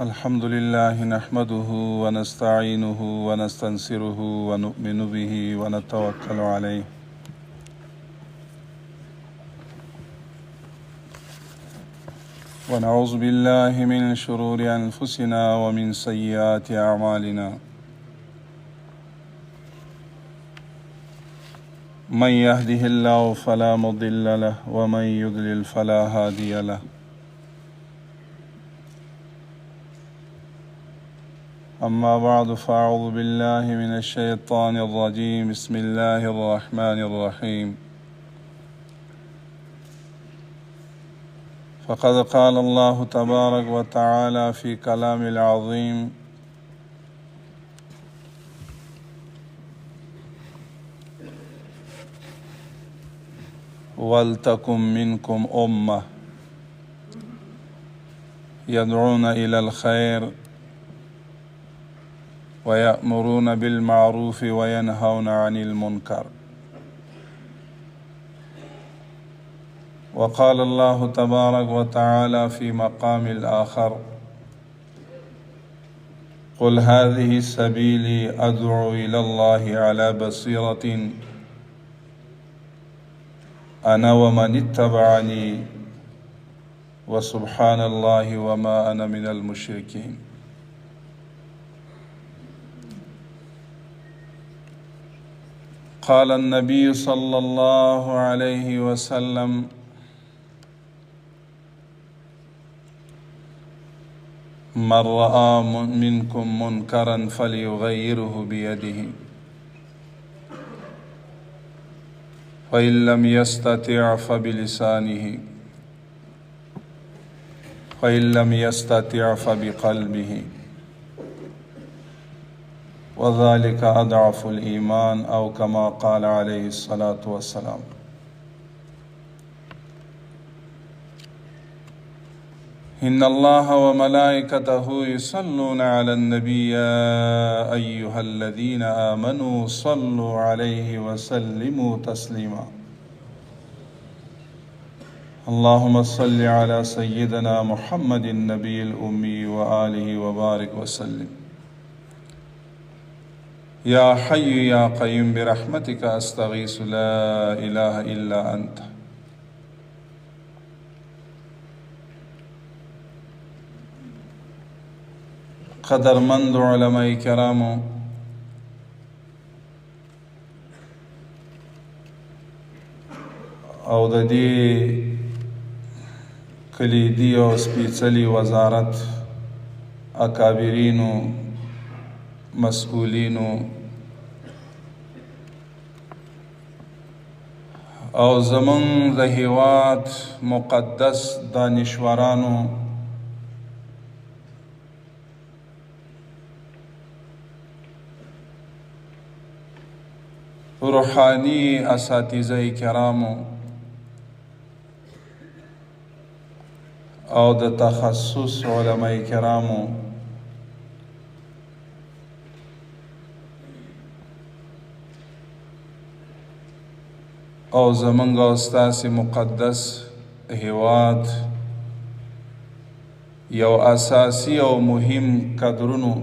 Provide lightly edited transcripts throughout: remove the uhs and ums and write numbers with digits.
الحمد لله نحمده ونستعينه ونستنصره ونؤمن به ونتوكل عليه ونعوذ بالله من شرور أنفسنا ومن سيئات أعمالنا من يهده الله فلا مضل له ومن يضلل فلا هادي له أما بعد فأعوذ بالله من الشيطان الرجيم بسم الله الرحمن الرحيم فقد قال الله تبارك وتعالى في كلام العظيم ولتكن منكم أمة يدعون إلى الخير ويأمرون بالمعروف وينهون عن المنكر وقال الله تبارك وتعالى في مقام الآخر قل هذه سبيلي أدعو إلى الله على بصيرة أنا ومن اتبعني وسبحان الله وما أنا من المشركين. قال النبي صلى الله عليه وسلم من رأى منكم منكرا فليغيره بيده فإن لم يستطع فبلسانه فإن لم يستطع فبقلبه وذلك أضعف الإيمان أو كما قال عليه الصلاة والسلام. إن الله وملائكته يصلون على النبي يا أيها الذين آمنوا صلوا عليه وسلموا تسليما. اللهم صل على سيدنا محمد النبي الأمي وآله وبارك وسلم. يا حي يا قيوم برحمتك أستغيث لا إله إلا أنت. قدرمند علماء کرامو او د دې کلیدي او سپیڅلي وزارت اکابرینو مسئولینو او زمون د هیواد مقدس دانشورانو روحانی اساتذه کرامو او د تخصص علماء کرامو او زمونږ استاذ مقدس هیواد یو اساسی او مهم قدرونو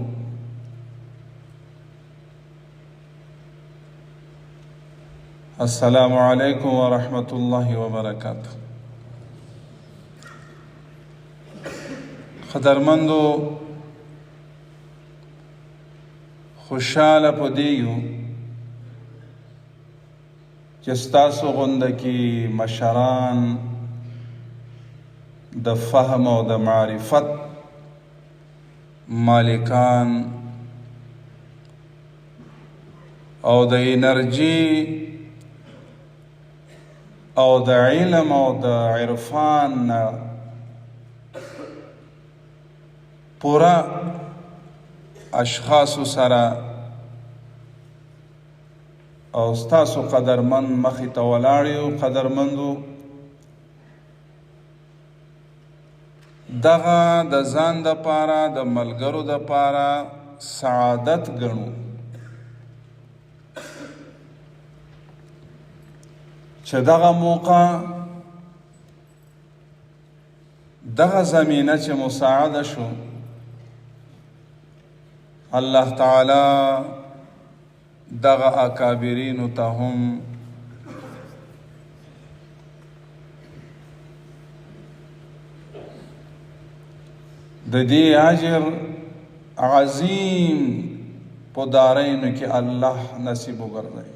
السلام علیکم ورحمۃ اللہ وبرکاتہ. قدرمندو خوشحاله په دې یو چې ستاسو غونډه کې مشران د فهم او د معرفت مالکان او د انرژي او د علم او د عرفان پورا اشخاص سره او ستاسو قدرمند مخې ته ولاړ یو. قدرمندو دغه د ځان دپاره د ملګرو دپاره سعادت ګڼو چې دغه موقع دغه زمینه چې مساعده شو الله تعالی دغه اکابرینو ته هم د دې اجر عظیم په دارینو کې الله نصیب وګرځوي.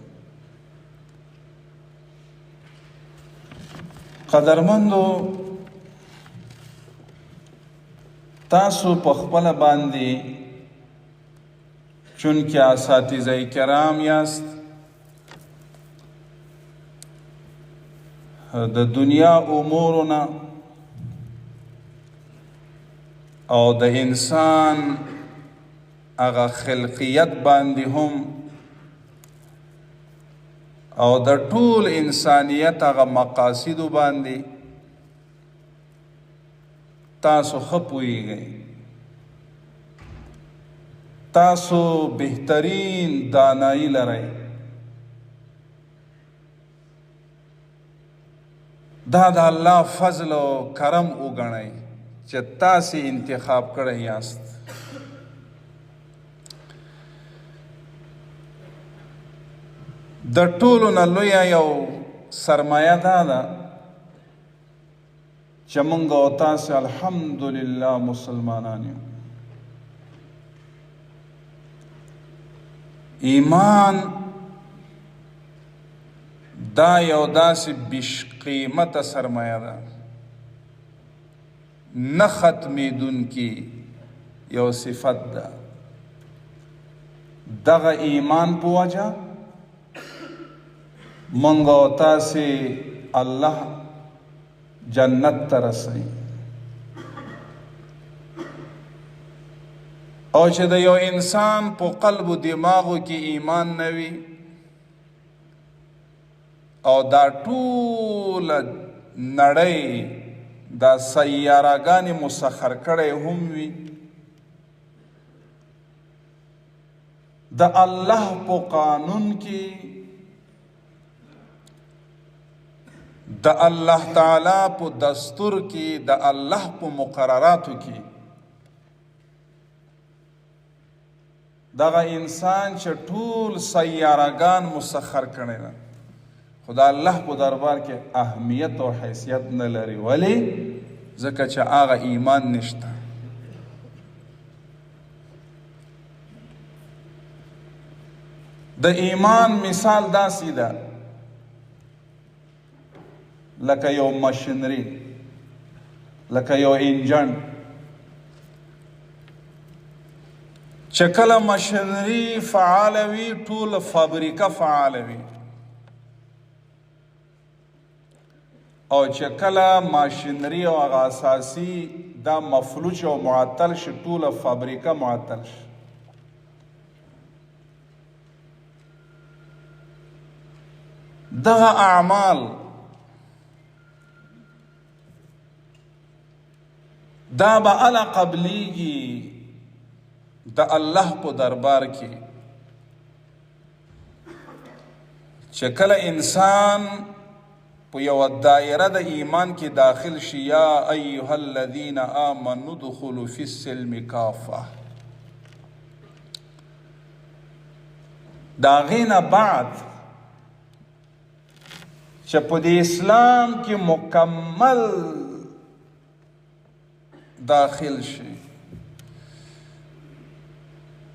قدرمندو، تاسو په خپله باندې چونکې اساتذه کرام یاست، د دنیا امورونه او د انسان هغه خلقیت باندې هم او د ټول انسانیت هغه مقاصدو باندې تاسو ښه پوهیږئ. تاسو بهترین دانایی لرئ. دا د الله فضل او کرم وګڼئ چې تاسې انتخاب کړی یاست. د ټولو نه لویه یو سرمایه دا ده چې موږ او تاسې الحمدلله مسلمانان یو. ایمان دا یو داسې بیش قیمته سرمایه ده، نه ختمیدونکي یو صفت ده. دغه ایمان په وجه موږ او تاسې الله جنت ته رسوي. او چې د یو انسان په قلب و دماغو کې ایمان نه وي او دا ټوله نړۍ دا سیارهګانې مسخر کړی هم وي، د الله په قانون کې د الله تعالی په دستور کې د الله په مقرراتو کې دغه انسان چې ټول سیارهګان مسخر کړی ده خو د الله په دربار کې اهمیت او حیثیت نه لري. ولې؟ ځکه چې هغه ایمان نشته. د ایمان مثال داسې ده لکه یو ماشینري، لکه یو انجن چې کله ماشینري فعاله وي ټوله فابریکه فعاله وي، او چې کله ماشینري او هغه اساسي دا مفلوج او معطل شي ټوله فابریکه معطل شي. دغه اعمال دا به اله قبلیږي د الله په دربار کې چې کله انسان په یوه دایره د ایمان کې داخل شي. یا ایها الذین آمنوا ادخلوا فی السلم کافه. د هغې نه بعد چې په دې اسلام کې مکمل داخل شي،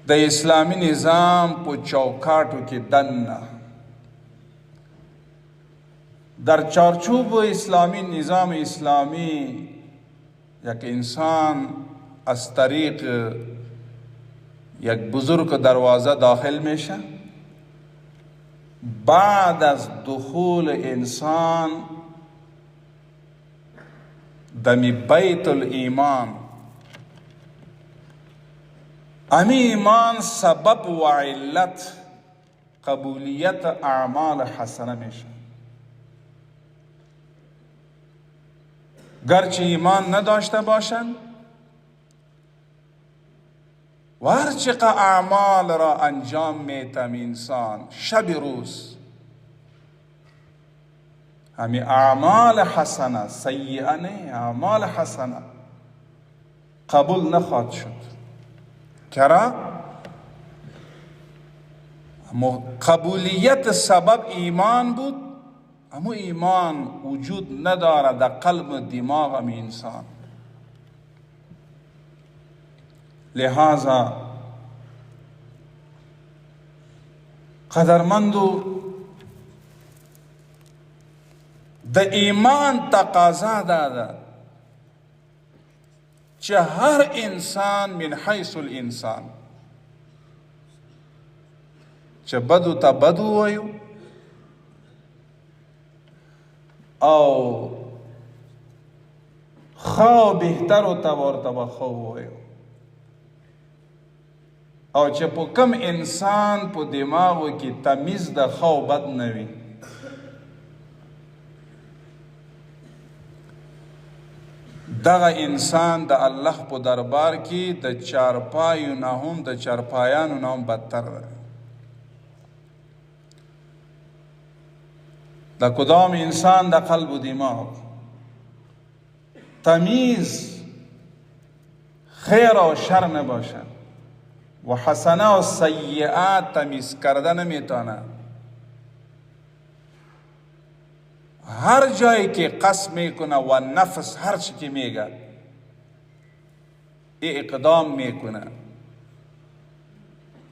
د اسلامی نظام په چوکاټو کې دننه در چارچوب اسلامی نظام اسلامی یک انسان از طریق یک بزرگ دروازه داخل میشه. بعد از دخول انسان دمی بیت الایمان، امی ایمان سبب و علت قبولیت اعمال حسنه میشه. گرچه ایمان نداشته باشند و هرچقدر اعمال را انجام میتم انسان شب روز، همی اعمال حسنه سیئه نه، اعمال حسنه قبول نخواهد شد. چرا؟ قبولیت سبب ایمان بود، اما ایمان وجود نداره در قلب و دماغ امی انسان. لہذا قدرمندو د ایمان تقاضا داده چه هر انسان من حیث الانسان چه بدو تا بدو ویو او خو بهتر و تا ورته خو ویو او چې په کم انسان په دماغو کې تمیز د خو بد نه وي دغه انسان د الله په دربار کې د چارپایو نه هم د چارپایانو نه هم بدتر ده. د کدام انسان د قلب و دماغ تمیز خیر و شر نباشد و حسنه و سیئات تمیز کرده نمیتونه، هر جایی که قصد میکنه و نفس هر چی که میگه اقدام میکنه،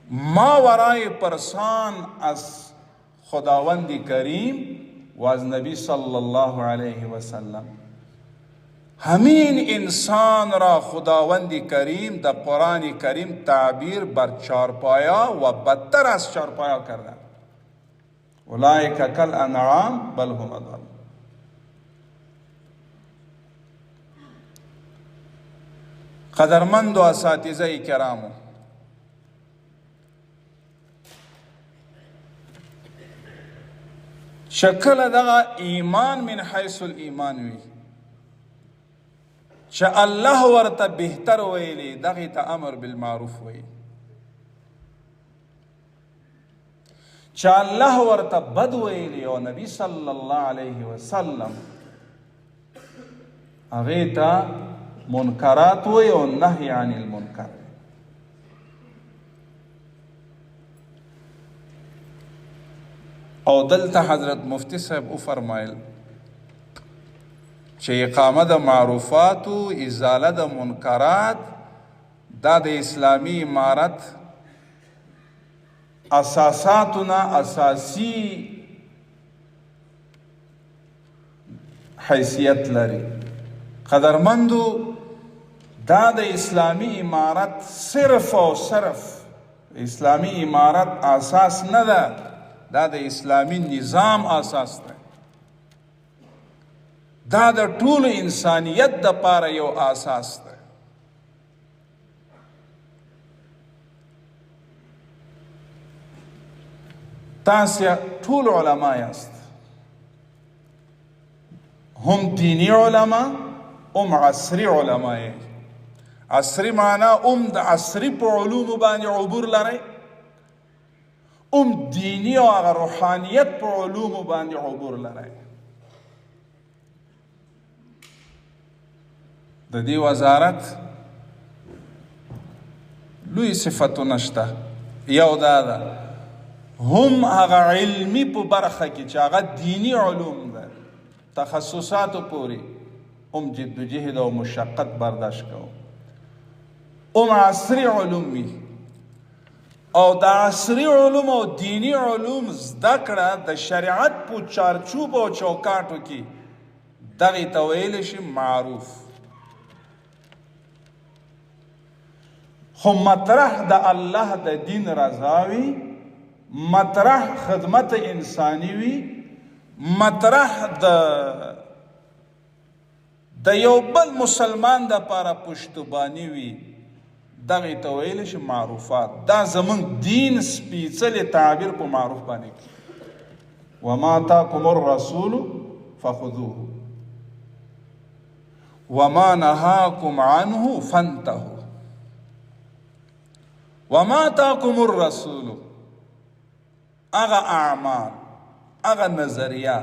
ما ورای پرسان از خداوند کریم و از نبی صلی الله علیه و سلم. همین انسان را خداوند کریم در قرآن کریم تعبیر بر چارپایا و بدتر از چارپایا کرده. اولئک کالانعام بل هم اضل. قدرمند و اساتذه کرامو، شکل دغه ایمان من حیث الایمان وی چې الله ورته بهتر ویلی دغه ته امر بالمعروف وی، چې الله ورته بد ویلی او نبی صلی الله علیه وسلم هغه ته منکرات وی او نهی عن المنکر. او دلته حضرت مفتی صاحب او فرمایل چې اقامه د معروفات و ازاله د منکرات دا د اسلامی امارت اساساتنا اساسی حیثیت لري. قدرمندو دا د اسلامی امارت صرف او صرف اسلامی امارت اساس نه ده، دا د اسلامی نظام اساس ده، دا د ټول انسانیت د پاره یو اساس ده. تاسو ټول علما یاست، هم دینی علما هم عصری علما یې. عصری معنا هم د عصری په علومو باندې عبور لرئ، هم دینی او هغه روحانیت په علومو باندې عبور لرئ. د دې وزارت لوی صفتونه شته. یو دا ده هم هغه علمی په برخه کې چې هغه دینی علوم ده تخصصاتو پوری هم جد و جهد او مشقت برداشت کوو. هم عصری علوم وي او د عصری علوم او دینی علوم زده کړه د شریعت په چارچوب او چوکاټو کې دغې ته ویلی شي معروف. خو مطرح د الله د دین رضا وي، مطرح خدمت انسانی وي، مطرح د یو بل مسلمان د پاره پشتبانی وي، دغه ته ویل شي معروفات. دا زمون دین سپیڅلی تعبیر په معروف باندې کوي. وما آتاکم الرسول فخذوه وما نهاکم عنه فانتهوا. وما آتاکم الرسول اغا اعمال، اغا نظریه،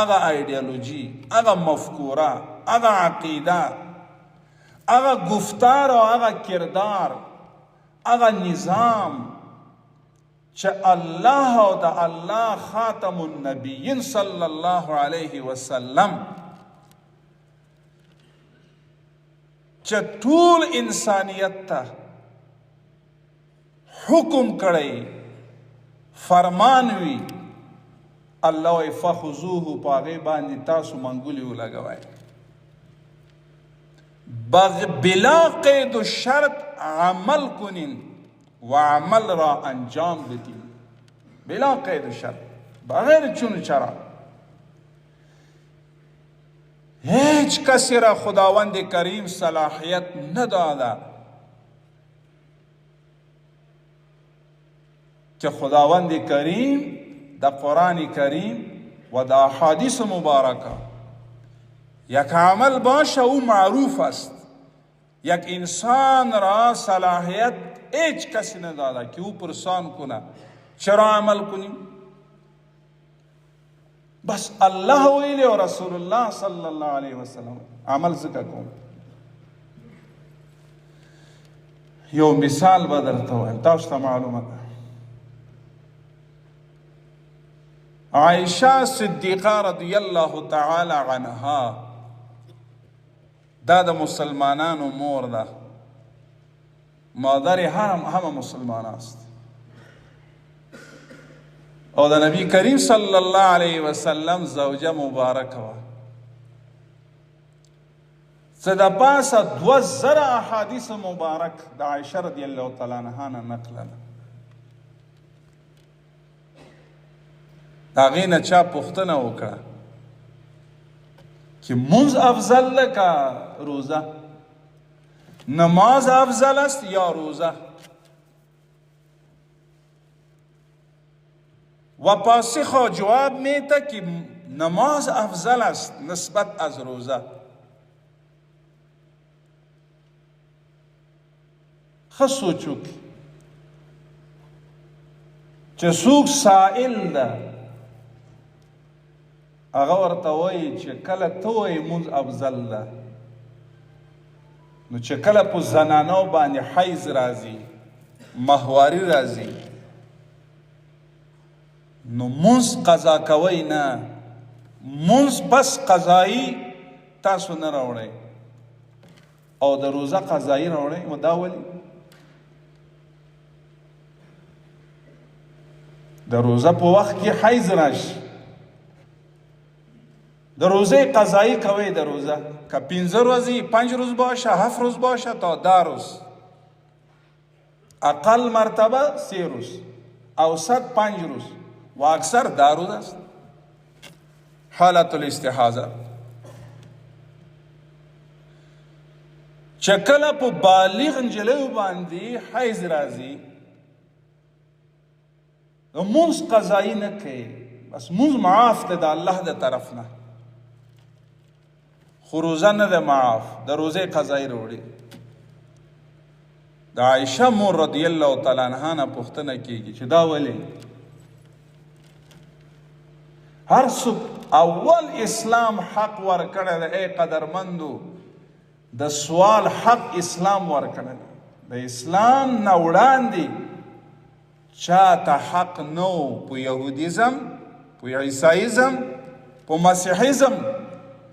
اغا ایڈیالوجی، اغا مفکوره، اغا عقیده، اغا گفتار و اغا کردار، اغا نظام چې الله او د الله خاتم النبیین صلی الله علیه وسلم چې ټول انسانیت ته حکم کړی فرمان وي الله وی فخذوه په هغې باندې تاسو منګولې ولګوئ بلا قید و شرط عمل کنین و عمل را انجام بدین بلا قید و شرط بغیر چون چرا هیچ کسی را خداوند کریم صلاحیت نداده که خداوند کریم در قرآن کریم و در احادیث مبارکه یک عمل باشه او معروف است یک انسان را صلاحیت هیچ کسی نداده که او پرسان کنه چرا عمل کنیم بس الله ویلی و رسول الله صلی الله علیه وسلم عمل ذکر کن یو مثال به درته وایم تاسو ته معلومه ده عائشه صدیقه رضی الله تعالی عنها دا د مسلمانانو مور ده مادر همه مسلمان است او د نبی کریم صلی الله علیه وسلم زوجه مبارکه وه څه د پاسه 2000 احادیث مبارک د عایشه رضی الله تعالی عنها نه نقل ده د هغې نه چا پوښتنه وکړه که منز افضل ده که روزه نماز افضل است یا روزه و پاسخ جواب میده که نماز افضل است نسبت از روزه ښه سوچ وکړي چې څوک سائل ده هغه ورته وایي چې کله ته وایي مونځ افضل ده نو چې کله په زنانو باندې حیض راځي ماهواري راځي نو مونځ قضا کوئ نه مونځ بس قضایی تاسو نه راوړئ او د روزه قضایی راوړئ و دا ولې د روزه په وخت کې حیض راشي د روزه قضایی کوي د روزه که 15 روزی 5 روز باشه 7 روز باشه تا 10 روز اقل مرتبه 3 روز اوسط 5 روز و اکثر 10 روز است حالت الاستحاضه چې کله په بالغ نجلۍ باندې حیض راځي نو مونځ قضایی نه کوي بس مونځ معاف ده د الله د طرف نه خو روزه نه ده معاف د روزه قضایی راوړي د عایشه مور رضی الله تعالی عنها نه پوښتنه کیږي چې دا ولې هر څوک اول اسلام حق ورکړی دی ای قدرمندو د سوال حق اسلام ورکړی د اسلام نه وړاندې چاته حق نو په یهودیزم په عیسایزم په مسیحیزم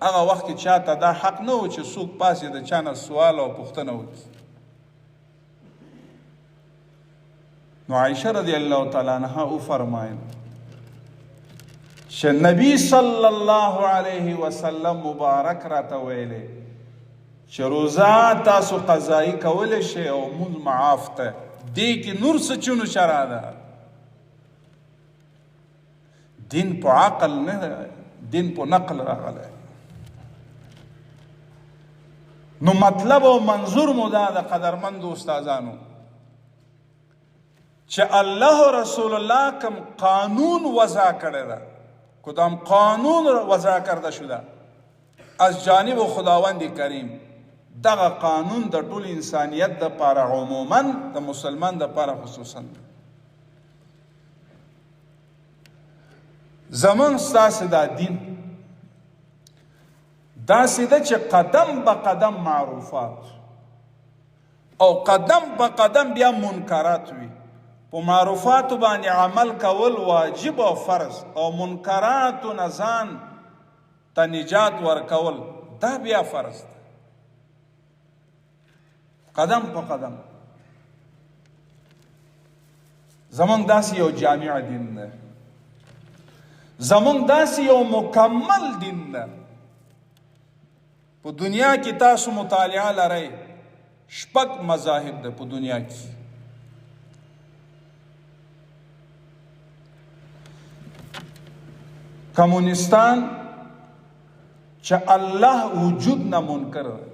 هغه وخت کې چاته دا حق نه و چې څوک پاسې د چا نه سوال او پوښتنه وکړي نو عایشه رضی الله تعالی عنها وفرمایل چې نبی صلی الله علیه وسلم مبارک راته ویلې چې روزه تاسو قضایی کولی شئ او مونځ معاف ته دې کې نور څه چونو شرع ده دین په عقل نه ده دین په نقل راغلی نو مطلب او منظور مو دا د قدرمندو استادانو چې الله و رسول الله کم قانون وضع کرده ده کدام قانون وضع کرده شده از جانب خداوند کریم دغه قانون د ټول انسانیت د پاره عموما د مسلمان د پاره خصوصا زمون ستاسو دا دین دا سیده چې قدم به قدم معروفات او قدم به قدم بیا منکرات وي په معروفاتو باندې عمل کول واجب او فرض او منکراتو نه ځان ته نجات ورکول دا بیا فرض ده. قدم په قدم زمونږ داسې یو جامع دین ده، زمونږ داسې یو مکمل دین ده. په دنیا کې تاسو مطالعه لرئ، 6 مذاهب ده په دنیا کې. کمونستان چې الله وجود نه منکر ده،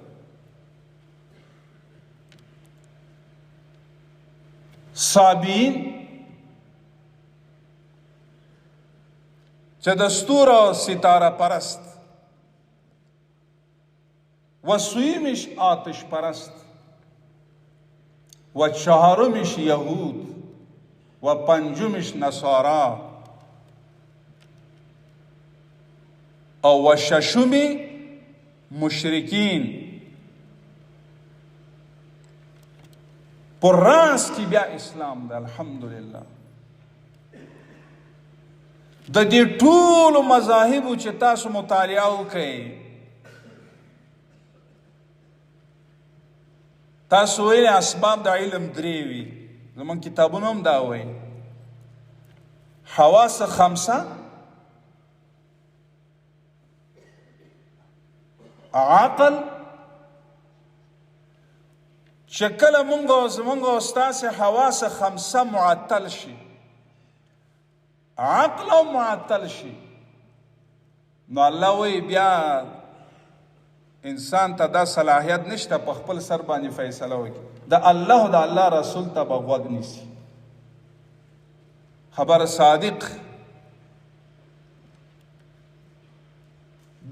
صابین چې د ستورو او ستاره پرست، و سویمش آتش پرست، و چهارمش یهود، و پنجمش نصارا، او و ششم مشرکین. پر راس کی بیا اسلام ده. الحمدلله د دې ټولو مذاهبو چې تاسو مطالعه وکئ، تاسو ویل اسباب د علم 3 وي، زمون کتابونو هم دا وایي. حواس 5، عقل چې کله زمونږ او ستاسې حواس 5 معطل شي، عقل او معطل شي، نو الله وی بیا انسان ته دا صلاحیت نشته په خپل سر باندې فیصله وکړي. د الله او د الله رسول ته به غوږ نیسي. خبر صادق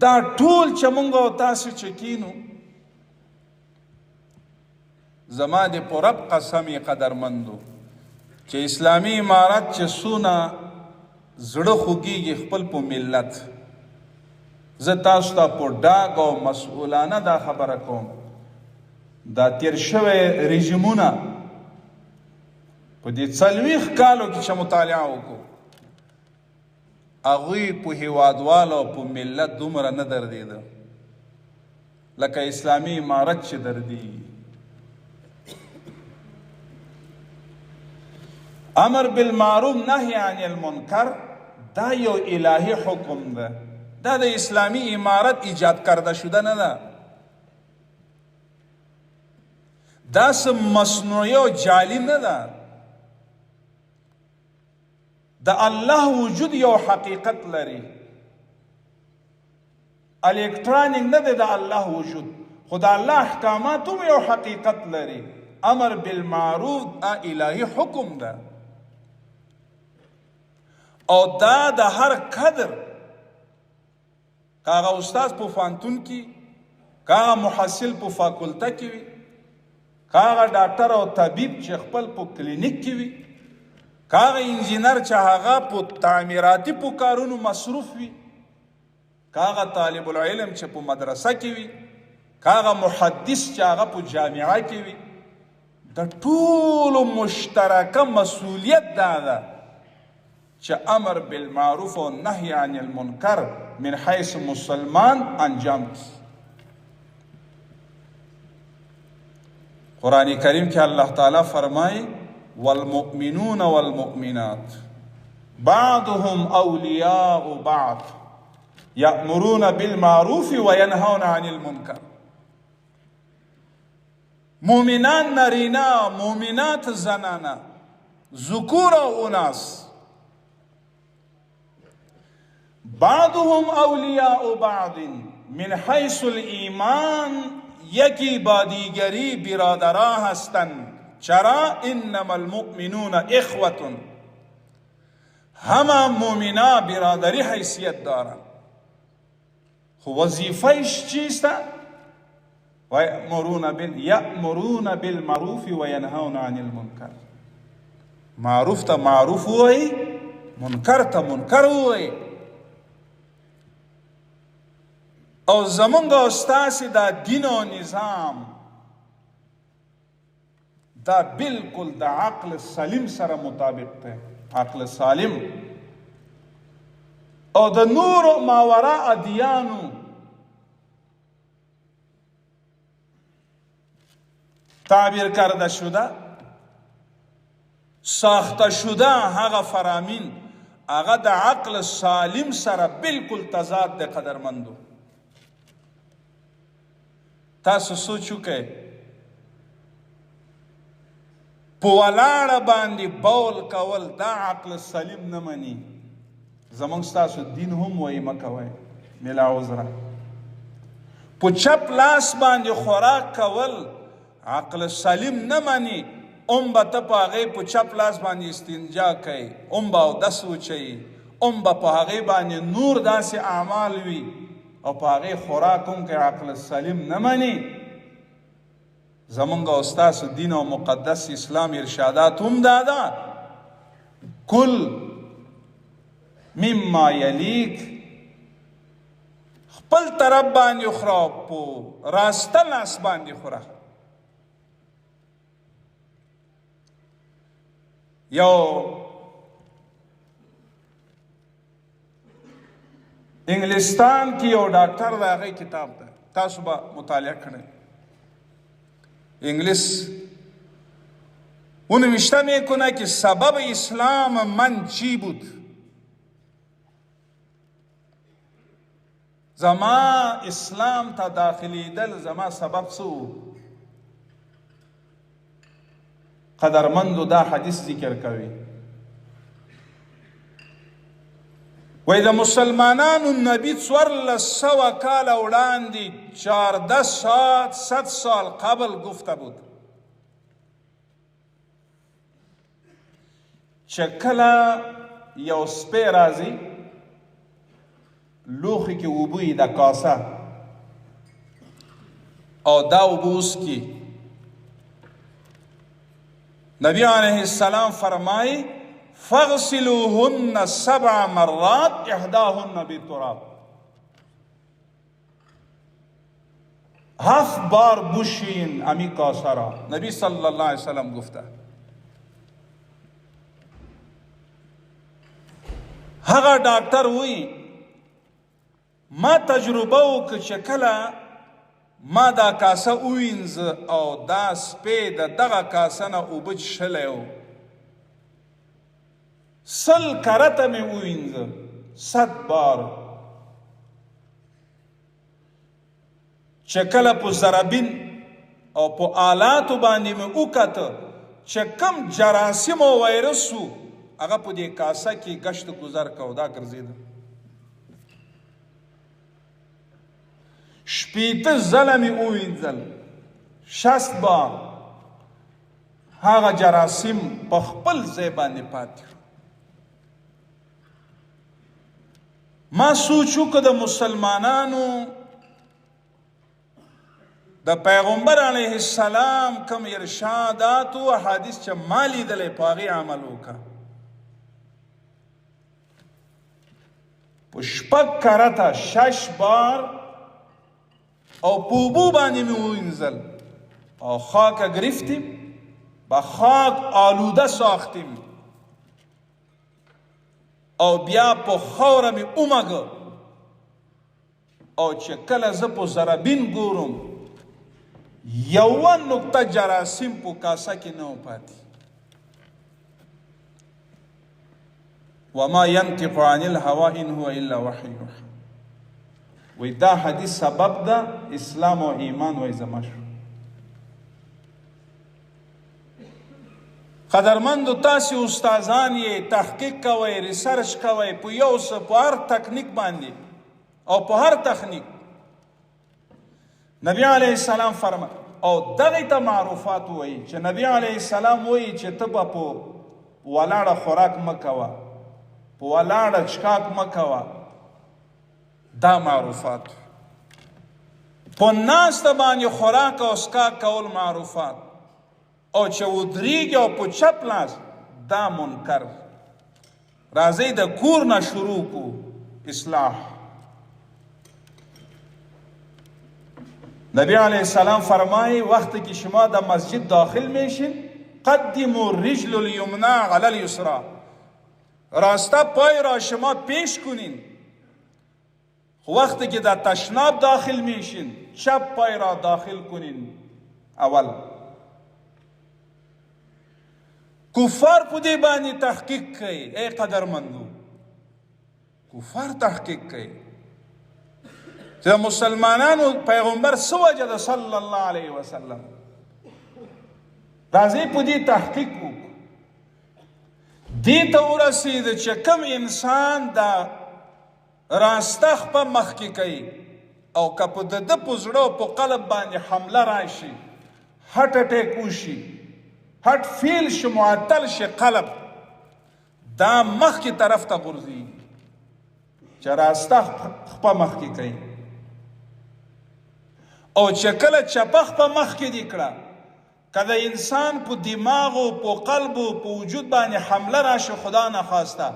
دا ټول چې مونږ او تاسو چې کینو، زما د پرب قسمی قدرمندو چې اسلامی امارت چې سونه زړه خوږیږي خپل په ملت، زه تاسو ته په ډاګ او مسؤلانه دا خبره کوم، دا تیر شوی رژیمونه په دې 40 کالو کې چې مطالعه وکړو، هغوی په هیوادوالو په ملت دومره نه دردېده لکه اسلامی امارت چې دردېږي. امر بالمعروف نهی عن المنکر دا یو الهی حکم ده، دا د اسلامی امارت ایجاد کرده شده نه ده، دا سم مصنوعی و جعلی نه ده. د الله وجود یو حقیقت لري، الکترونیک نه ده د الله وجود، خو د الله احکامات هم یو حقیقت لري. امر بالمعروف دا الهی حکم ده، او دا د هر قدر، کاغه استاد په فانتون کې، کاغه محصل په فاکولته کې وي، کاغه ډاکټر او طبيب چې خپل په کلینیک کې وي، کاغه انجینر چې هغه په تعمیراتي په کارونو مصروف وي، کاغه طالب العلم چې په مدرسه کې وي، کاغه محدث چې هغه په جامعه کې وي، د ټولو مشترکه مسؤلیت دا ده چې امر بالمعروف و نهی عن المنکر من حیث مسلمان انجام کی. قرآن کریم کې الله تعالی فرمایي والمؤمنون والمؤمنات بعضهم اولیاء بعض یأمرون بالمعروف وینهون عن المنکر. مؤمنان نرینا، مؤمنات زنانا، ذکور و اناس، بعضهم اولیاء بعض من حیث الایمان، یکی با دیگری برادرها هستند. چرا؟ انما المؤمنون اخوة، همه مؤمنا برادری حیثیت دارند. خو وظیفهش چیست؟ یأمرون بالمعروف و ینهون عن المنکر. معروف تا معروف وای، منکر تا منکر وای. او زمونږ او ستاسې دا دین او نظام دا بالکل د عقل سلیم سره مطابق دی. عقل سالم او د نور ماورا ادیانو تعبیر کرده شده، ساخته شده هغه فرامین هغه د عقل سالم سره بالکل تضاد دی. قدرمندو تاسو سوچ وکئ په ولاړه باندې بول کول دا عقل سلیم نه مني. زمونږ ستاسو دین هم وایي مه کوئ ملا عذره. په چپ لاس باندې خوراک کول عقل سلیم نه مني. به ته په هغې په چپ لاس باندې استنجا کوي، به اودس وچوي، به په هغې باندې نور داسې اعمال وي او په هغې خوراک هم کوي. عقل سلیم نه مني. زمونږ او ستاسو دین او مقدس اسلام ارشادات هم دا ده، کل مما یلیک، خپل طرف باندې خوره، په راسته لاس باندې خوره. یو انگلستان کی یو ډاکټر د هغې کتاب ده، تاسو به مطالعه کړئ. انگلیس 19 کنه که سبب اسلام من چی بود. زما اسلام تا داخلیدل زما سبب څه. قدرمندو دا حدیث ذکر کوي، وای د مسلمانانو نبی 1400 کال وړاندې 1400 سال قبل گفته بود چې کله یو سپی راځي لوښي کې اوبه یې د کاسه او دا اوبه وڅښي، نبی علیہ السلام فرمائی فاغسلوهن 7 مرات احداهن بالتراب. 7 بار بوشین امی کاسه را. نبی صلی اللہ علیہ وسلم گفته. هغه ډاکټر وی ما تجربه وکړه چې کله ما دا کاسه ووینځه او دا سپی د دغه کاسه نه اوبه څښلی و، 100 کرته مې ووینځه، 100 بار. چې کله په زرابین او په آلاتو باندې مې وکته چې کم جراثیم او وایرس و هغه په دې کاسه کې گشت گذر کو، دا ګرځېده. 8 ځله مې ووینځل، 60 بار. هغه جراثیم په خپل ځای باندې پاتې شو. ما سوچ وکړه د مسلمانانو د پیغمبر علیه السلام کوم ارشادات او احادیث چې ما لیدلی په هغې عمل وکړه. په 6 کرته 6 بار او په اوبو باندې مې ووینځل او خاک گرفتیم، با خاک آلوده ساختیم او بیا په خاوره مې اومږه او چې کله زه په زرابین ګورم یوه نقطه جراثیم په کاسه کې نه و پاتې. وما ينطق عن الهوى ان هو الا وحی یوحی. وی دا حدیث سبب دا اسلام و ایمان وی زما شو. قدرمندو تاسو استادان یې تحقیق کوئ، ریسرچ کوئ په یو څه، په هر تکنیک باندې او په هر تخنیک. نبی علیه السلام فرما او دغه ته معروفات وایي چې نبی علیه السلام وایي چې ته به په ولاړه خوراک مه کوه، په ولاړه چښاک مه کوه. دا معروفات. په ناسته باندې خوراک او څښاک کول معروفات، او چې ودرېږي او په چپ لاس دا منکر. راځئ د کور نه شروع کو اصلاح. نبی علیه السلام فرمایی وقتی که شما در مسجد داخل میشین قدموا الرجل الیمنا علی الیسرا، راسته پای را شما پیش کنین، وقتی که در تشناب داخل میشین چپ پای را داخل کنین اول. کفار په دې باندې تحقیق کوي، ای قدرمندو کفار تحقیق کوي چې د مسلمانانو پیغمبر څه وجه ده صلی الله علیه وسلم. راځئ په دې تحقیق وکړو، دې ته ورسېده چې کوم انسان دا راسته خپه مخکې کوي او که په د ده په زړه او په قلب باندې حمله راشي، هټ اټیک وشي، هټ فیل شي، معطل شي قلب، دا مخکې طرف ته غورځېږي چې راسته خپه مخکې کوي. او چې کله چپه خپه مخکې دې کړه، که د انسان په دماغ او په قلب او په وجود باندې حمله راشي خدا نخواسته،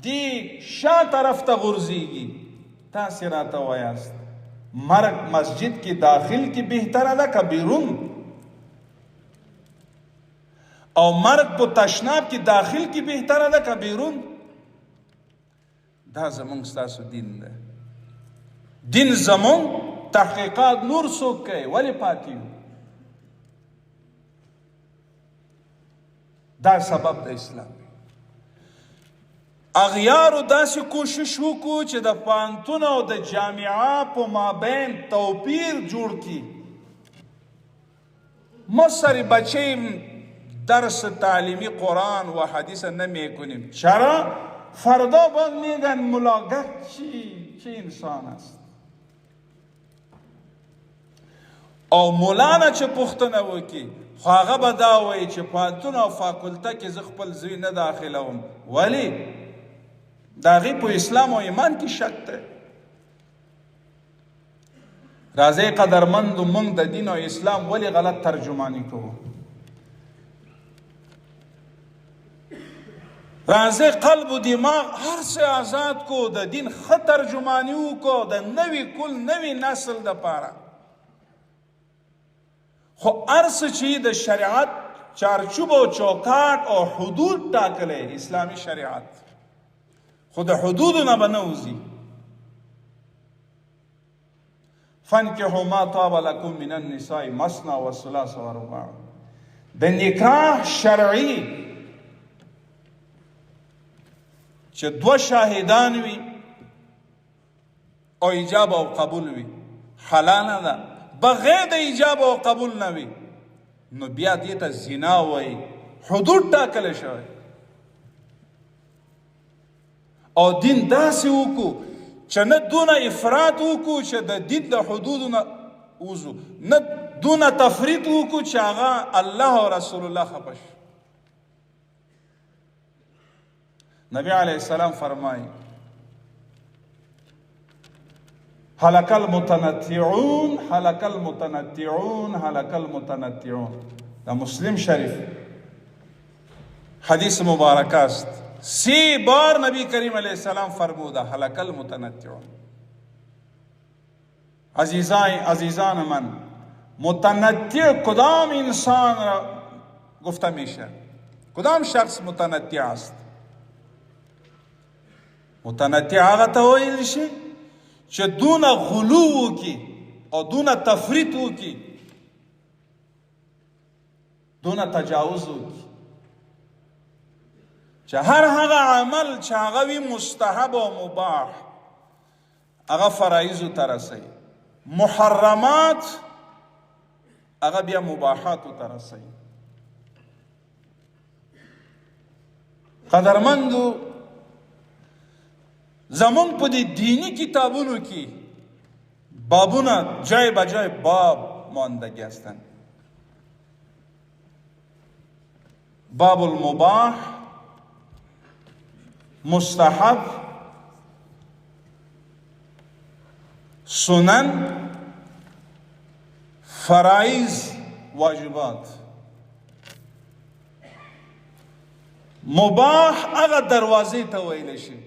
دی شا طرف ته غورځېږي. تاسې راته وایاست مرګ مسجد کې داخل کې بهتره ده که بیرون؟ او مرګ په تشناب کې داخل کې بهتره ده که بیرون؟ دا زمونږ ستاسو دین ده. دین زمونږ، تحقیقات نور څوک کوي، ولې پاتې یو؟ دا سبب د اسلام. اغیارو داسې کوشش وکړو چې د پوهنتون او د جامعه په مابین توپیر جوړ کړي. ما سر بچه درس تعلیمی قرآن و حدیث نمیکنیم، چرا؟ فردا باز میگن ملاقات چی انسان است. او مولانا چې پوښتنه وکړي خو هغه به دا وایي چې پوهنتون او فاکولته کې زه خپل زوی نه داخلوم. ولې؟ د هغې په اسلام او ایمان کې شک دی. راځئ قدرمندو، موږ د دین او اسلام ولې غلط ترجمانی کوو؟ راځئ قلب و دماغ هر څه آزاد کو، د دین ښه ترجمانی وکړو د نوي کل نوي نسل دپاره. خو هر څه چې د شریعت چارچوب او چوکاټ او حدود ټاکلی اسلامي شریعت، خو د حدودو نه به نه وځي. فانکحوا ما طاب لکم من النساء مثنی وثلاث ورباع. د نکاح شرعي چې دوه شاهدان وي او ایجاب او قبول وي حلاله ده. بغیر د ایجاب او قبول نه وي نو بیا دې ته زنا وایي، حدود ټاکلی شوی. او دین داسې وکړو چې نه دونه افراط وکړو چې د دین د حدودو نه وځو، نه دونه تفریط وکړو چې هغه الله او رسول الله خفه شي. نبی علیه السلام فرمایي هلك المتنطعون هلك المتنطعون هلك المتنطعون. دا مسلم شریف حدیث مبارک است. 3 بار نبی کریم علیه السلام فرموده هلك المتنطعون. عزیزان من، متنطع کدام انسان را گفته میشه؟ کدام شخص متنطع است؟ متنطع هغه ته ویل شي چې دونه غلو وکړي او دونه تفریط وکړي، دونه تجاوز وکړي، چې هر هغه عمل چې هغه وي مستحب او مباح هغه فرایضو ته رسوي، محرمات هغه بیا مباحاتو ته رسوي. قدرمندو، زمون په دې دینی کتابونو کې بابونه جای بجای باب ماندگی هستند. باب المباح، مستحب، سنن، فرائض، واجبات. مباح هغه دروازې ته ویل شي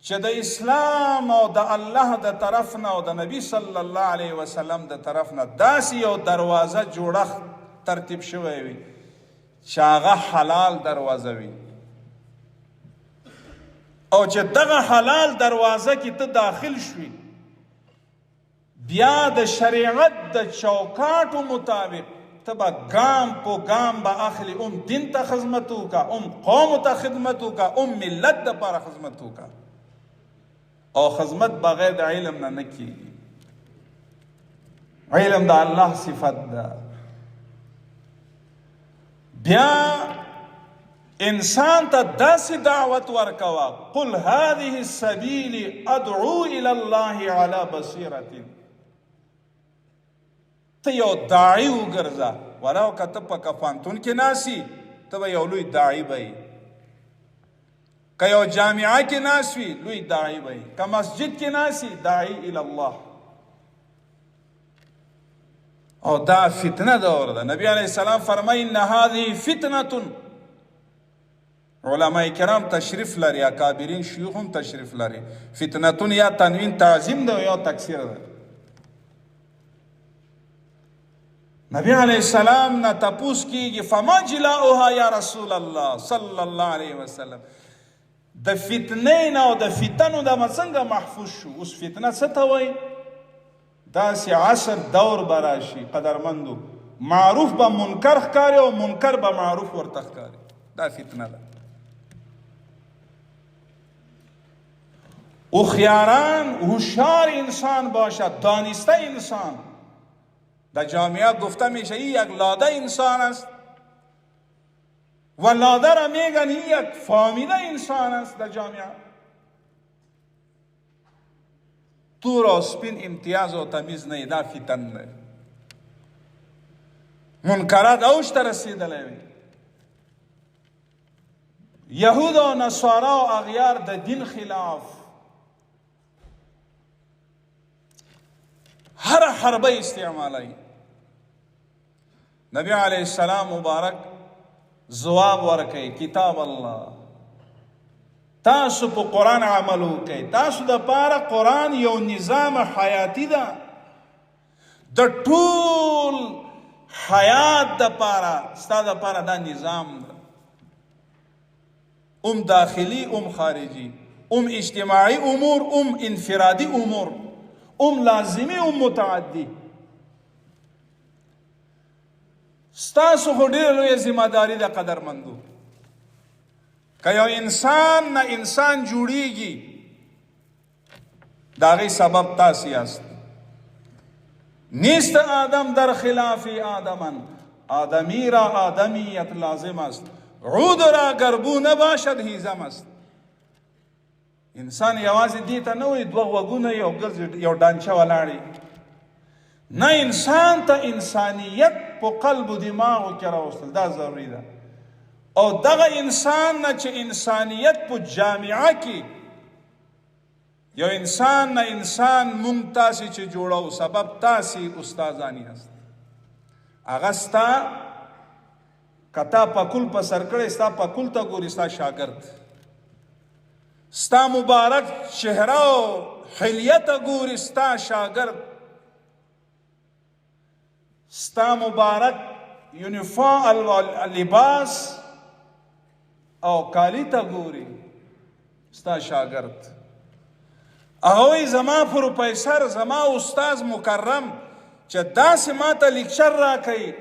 چې د اسلام او د الله د طرف نه او د نبی صلی الله علیه وسلم د طرف نه داسې یو دروازه جوړښت ترتیب شوی وي چې هغه حلال دروازه وي، او چې دغه حلال دروازه کې ته داخل شوي، بیا د شریعت د چوکاټو مطابق ته به ګام په ګام به اخلي، دین ته خدمت وکړه، قوم ته خدمت وکړه، ملت دپاره خدمت وکړه، او خدمت بغیر د علم نه کیږي. علم د الله صفت ده. بیا انسان ته داسې دعوت ورکوه، قل هذه السبیل ادعو الى الله على بصیرة. ته یو داعی وګرځه، ولو که ته په کفانتون کې ناسي، ته به یو لوی داعی به یې. که یو جامعه کې ناست وي، لوی داعی به یې. که مسجد کې ناسي، داعی الى الله. او دا فتنه دور ده. نبی علیه السلام فرمایي ان هذه فتنه. علماء کرام تشریف لري، اکابرین شیوخ هم تشریف لري. فتنتون یا تنوین تعظیم ده یا تکثیر ده. نبی علیہ السلام نه تپوس کیږي فما جلاؤها یا رسول الله صلی الله علیه وسلم. د فتنې نه او د فتنو د څنګه محفوظ شو؟ اوس فتنه څه ته وایي؟ داسې عصر دور به راشي قدرمندو، معروف به منکر ښکاري او منکر به معروف ورته ښکاري. دا فتنه ده. هوښیاران، هوشیار انسان باشد، دانسته انسان. در جامعه گفته میشه این یک لاده انسان است و لاده را میگن این یک فهمیده انسان است. در جامعه تور و سپین امتیاز و تمیز نه، دا فتن نه. منکرات اوج ته رسیدلی وي. یهود و نصارا و اغیار د دین خلاف هر حربه استعمالی. نبی علیہ السلام مبارک جواب ورکړي، کتاب الله، تاسو په قرآن عمل وکړئ. تاسو د پاره قرآن یو نظام حیاتی ده، د ټول حیات د پاره ستا د پاره دا نظام ده، داخلي خارجي، اجتماعي امور، انفرادي امور، لازمي متعدي. ستاسو خو ډېره لویه ذمه داري ده قدرمندو. که یو انسان نه انسان جوړیږي، د هغې سبب تاسې یاست. نیست آدم در خلاف آدمن، آدمی را آدمیت لازم است، عود را گربو نباشد هیزم است. انسان یوازې دې ته نه وایي دوه غوږونه یو ډانچه ولاړې. نه، انسان ته انسانیت په قلب و دماغو کې راوستل دا ضروري ده. او دغه انسان نه چې انسانیت په جامعه کې یو انسان نه انسان مونږ تاسې چې جوړو، سبب تاسې استادان یاست. هغه ستا که تا پکول په سر کړی، ستا پکول ته ګوري ستا شاګرد، ستا مبارک چهره او حلیه ته ګوري ستا شاګرد، ستا مبارک یونیفارم لباس او کالی ته ګوري ستا شاګرد. هغوی زما پروفیسر، زما استاذ مکرم چې داسې ما ته لیکچر راکوي،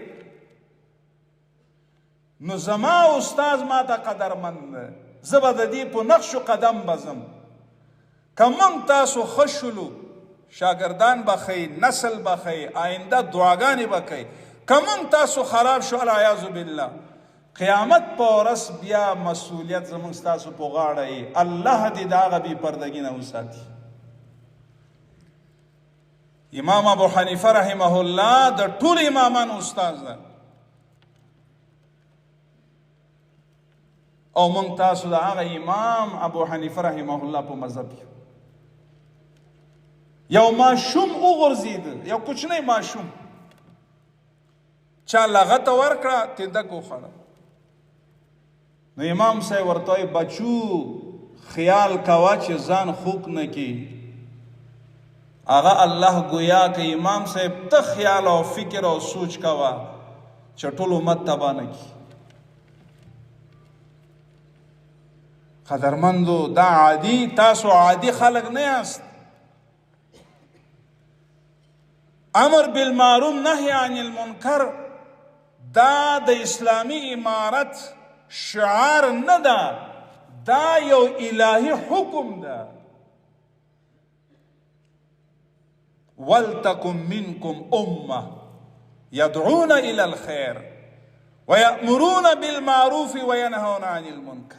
نو زما استاذ ما ته قدرمند ده، زه به د دې په نقش و قدم بزم. که موږ تاسو ښه شولو، شاگردان بخی، نسل بخی، آینده دعاګانې به کوي. که موږ تاسو خراب شو، العیاذ بالله، قیامت په ورځ بیا مسؤلیت زموږ ستاسو په غاړه یي. الله دې د هغه بې پردګي نه وساتي. امام ابو حنیفه رحمه الله د ټول امامانو استاد ده، او موږ تاسو د هغه امام ابو حنیفه رحمه الله په مذهب یو. یو ماشوم وغورځېده، یو کوچنی ماشوم، چا لغته ورکړه، تندک وخوړه. نو امام صاحب ورته وایي بچو خیال کوه چې ځان خوک نه کړي. هغه الله گویا که امام صاحب ته خیال او فکر او سوچ کوه چې ټول امت تباه نه کړي. قدرمندو دا عادي، تاسو عادي خلق نه یاست. امر بالمعروف نهی عن المنکر دا د اسلامی امارت شعار نه ده، دا یو الهی حکم ده. ولتکن منکم امه يدعون الى الخير ويأمرون بالمعروف وينهون عن المنکر.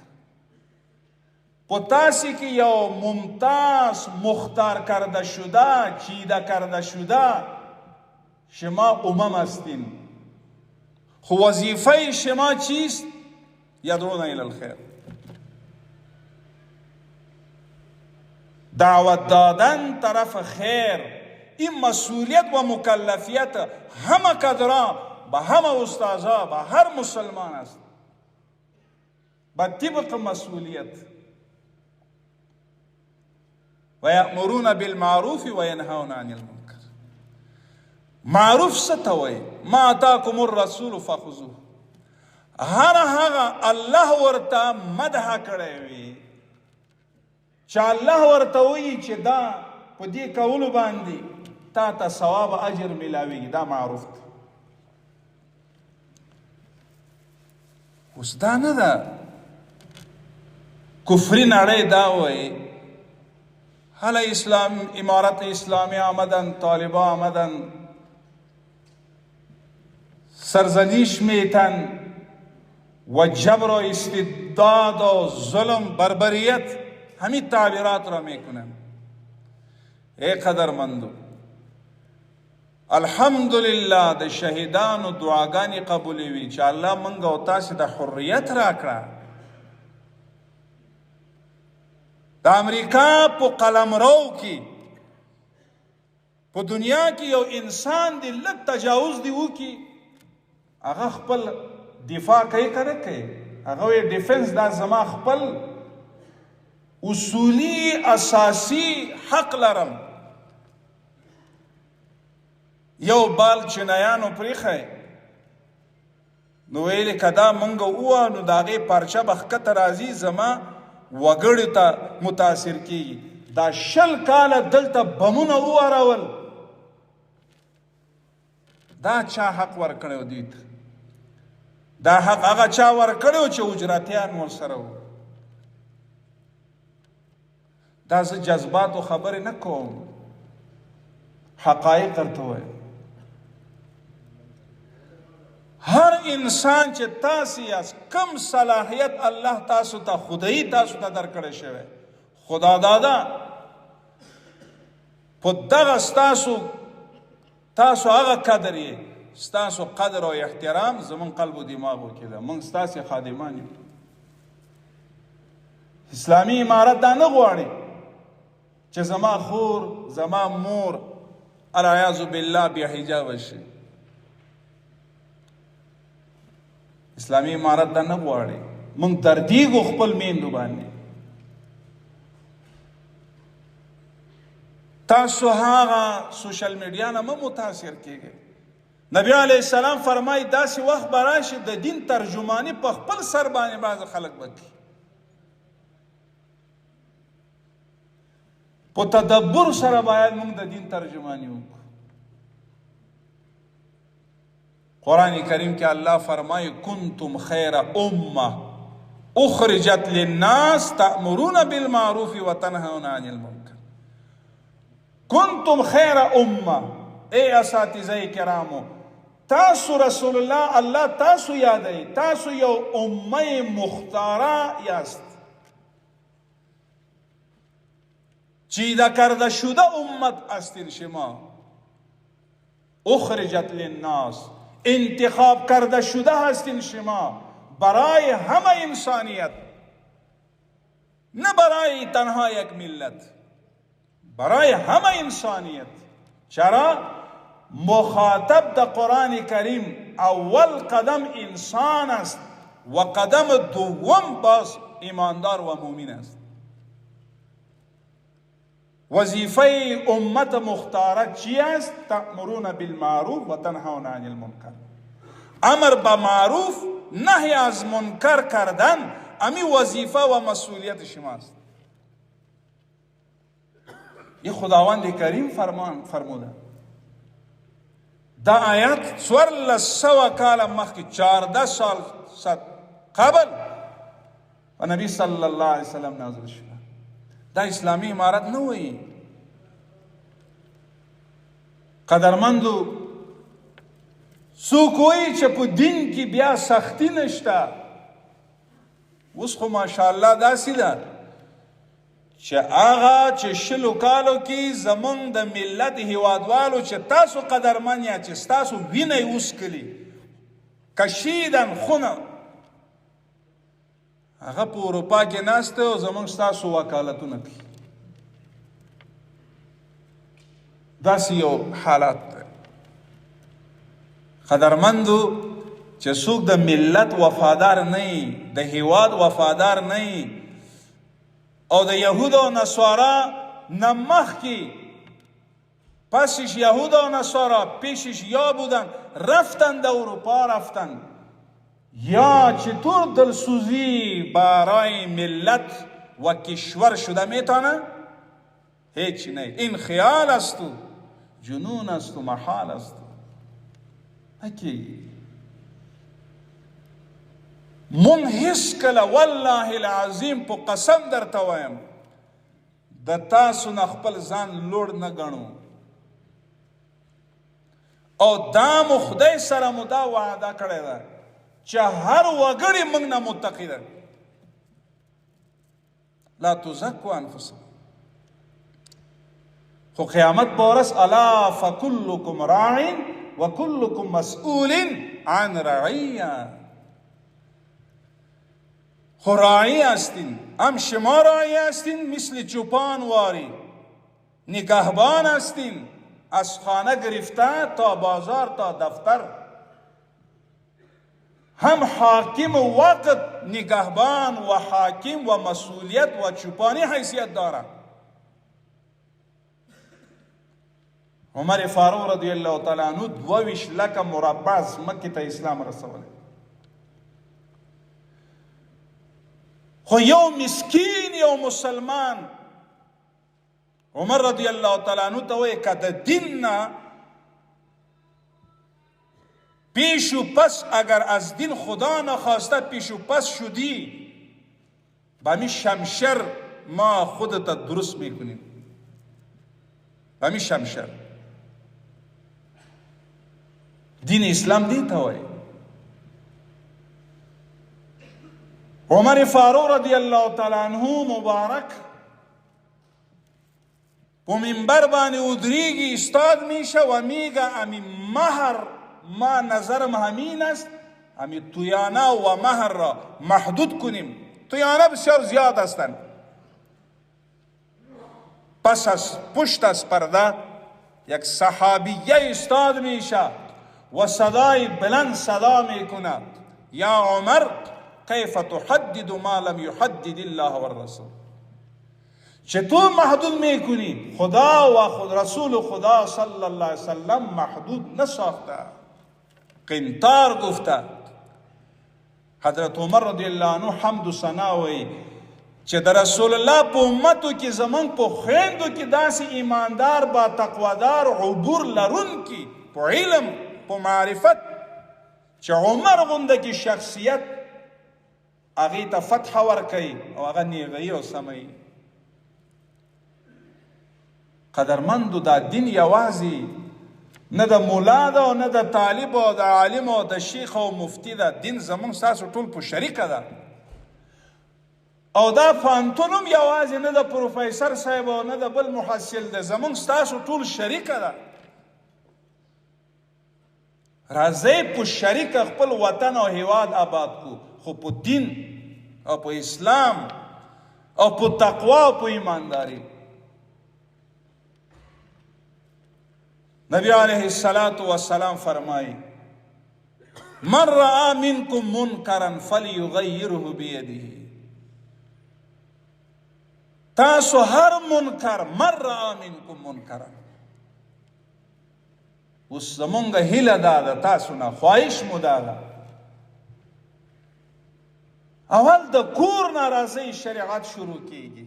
پتاسی که یو ممتاز مختار کرده شده، چیده کرده شده، شما امم هستین. خو وظیفه شما چیست؟ یدعون الى الخیر، دعوت دادن طرف خیر. این مسئولیت و مکلفیت همه کادران، به همه استازا، به هر مسلمان است، به طبق مسئولیت. و یأمرون بالمعروف و ینهون عن المنکر. معروف ستوي ما آتاکم الرسول فخذوه. هر هغه الله ورته مدح کړی وي چې الله ورته وایي چې دا په دې کولو باندې تا ته ثواب اجر ملاویږي، دا معروف دی. اوس دا نه ده کفري نړۍ دا وایي حالا اسلام امارت اسلامی آمدن، طالبا آمدن، سرزنش میتن و جبر و استبداد و ظلم بربریت همین تعبیرات را میکنن. ای قدرمندو، الحمدلله د شهیدانو دعاګانې قبولې وي چې الله منګه او تاسې د حریت راکړه. د امریکا په قلمرو کې په دنیا کې یو انسان دی لږ تجاوز دی وکړي، هغه خپل دفاع کوي که نه کوي؟ هغه وایي ډیفنس دا زما خپل اصولی اساسی حق لرم. یو بال چینایانو پریخی نو ویلې که دا مونږ ووه نو د هغې پارچه به ښکته راځي، زما وګړو ته متاثر کیږي. دا 20 کاله دلته بمونه وارول، دا چا حق ورکړی و دوی ته؟ دا حق هغه چا ورکړی و چې اجرتیان ورسره وو. دا زه جذباتو خبرې نه کوم، حقایق درته وایم. هر انسان چې تاسو یاست، کم صلاحیت الله تاسو ته خدای تاسو ته درکړی شوی، خدا دادا په دغه تاسو هغه قدر یې، ستاسو قدر او احترام زمون قلب و دماغو کې ده. موږ ستاسې خادمان یو. اسلامي امارت دا نه غواړي چې زما خور زما مور العیاذ بالله بیا حجاب شي. اسلامي امارت دا نه غواړي. موږ دردیږو خپل میندو باندې. تاسو هغه سوشل میډیا نه مه متاثر کیږئ. نبی علیه السلام فرمایي داسې وخت به راشي د دین ترجماني په خپل سر باندې بعض خلک وکړي. په تدبر سره باید موږ د دین ترجماني وکړو. قرآن کریم کې الله فرمایي کنتم خیر امه اخرجت للناس تأمرون بالمعروف وتنهون عن المنکر. کنتم خیر امه، ای اساتذه کرامو، تاسو رسول الله تاسو یادوي، تاسو یو امه مختاره یاست، چیده کرده شده امت هستین شما. اخرجت للناس، انتخاب کرده شده هستین شما برای همه انسانیت، نه برای تنها یک ملت، برای همه انسانیت. چرا؟ مخاطب د قرآن کریم اول قدم انسان است و قدم دوم باز ایماندار و مؤمن است. وظیفه امت مختاره چی است؟ تأمرون بالمعروف و تنهون عن المنکر. امر به معروف نهی از منکر کردن امی وظیفه و مسئولیت شماست. این خداوند کریم فرموده. دا آیات 1400 کال مخکې 14 سال قبل و نبی صلی الله علیه وسلم نازل شوه. دا اسلامی امارت نه وایي. قدرمندو څوک وایي چې په دین کې بیا سختی نشته. اوس خو ماشاءالله داسې ده چې هغه چې شلو کالو کې زمونږ د ملت هیوادوالو چې تاسو قدرمن یا چې ستاسو وینه یې وڅکلي کشیدن خونه، هغه په اروپا کې ناسته او زمونږ ستاسو وکالتونه کوي. داسې یو حالات دی. قدرمندو چې څوک د ملت وفادار نه وي، د هیواد وفادار نه وي او د یهود او نصارا نه مخکې پسش یهود و نصارا پیشش یا بودن رفتن در اروپا رفتن یا چطور دلسوزی برای ملت و کشور شده میتونه؟ هیچ نه. این خیال است و جنون است و محال است. اکی من هیڅ کله والله العظیم په قسم درته وایم د تاسو نه خپل ځان لوړ نه ګڼو او دا مو خدای سره مو دا وعده کړې ده چې هر وګړی موږ نه متقی ده. لا تزکوا انفسکم. خو قیامت بورس الا فکلکم راع وکلکم مسئول عن رعیه. خو راعی هستین، هم شما راعی هستین مثل چوپان واری، نگهبان هستین از خانه گرفته تا بازار تا دفتر. هم حاکم وقت نگهبان و حاکم و مسئولیت و چوپانی حیثیت داره. عمر فاروق رضی الله تعالی عنہ 22 لک مربع مکه ته اسلام رسوله. خو یو مسکین یو مسلمان عمر رضی الله تعالی عنہ ته وایي که د دین نه پیش و پس اگر از دین خدا نخواسته پیش و پس شدی با می شمشر ما خودت درست میکنیم. با می شمشر دین اسلام دیتا وایي. عمر فاروق رضی الله تعالی عنہ مبارک په منبر باندې ودریږي استاد میشه و میگه امی مهر ما نظرم همین است امی تویانه و مهر را محدود کنیم. تویانه بسیار زیاد هستند. پس از پشت از پرده یک صحابیه استاد میشه و صدای بلند صدا میکند یا عمر کیف تحدد ما لم یحدد الله والرسول. چطور محدود میکنی؟ خدا و خود رسول خدا صلی الله علیه وسلم محدود نساخته، قنطار گفته. حضرت عمر رضی الله عنه حمد و ثنا وی چې د رسول الله په امتو کې زمون په خويندو کې داسې ایماندار با تقوادار عبور لرون کی په علم په معرفت چې عمر غونده کې شخصیت هغه ته فتح ورکي او هغه نیغي او سمي. قدرمندو دا دین یوازې نه د مولا ده او نه د طالب او د عالم او د شیخ او مفتی ده. دین زمون تاسو ټول په شریکه ده او دا فانتونم یوازې نه د پروفیسور صاحب او نه د بل محصل ده. زمون تاسو ټول شریکه ده. راځي په شریک خپل وطن او هیواد آباد کو، خو په دین او په اسلام او په تقوا او په ایمانداری. نبی علیہ الصلاۃ والسلام فرمائی من رأى منکم منکرا فلیغیره بیده. تاسو هر منکر من رأى منکم منکرا، اوس زمونږ هیله دا ده تاسو نه خواهش مو دا ده اول د کور ناراضي شریعت شروع کیږي.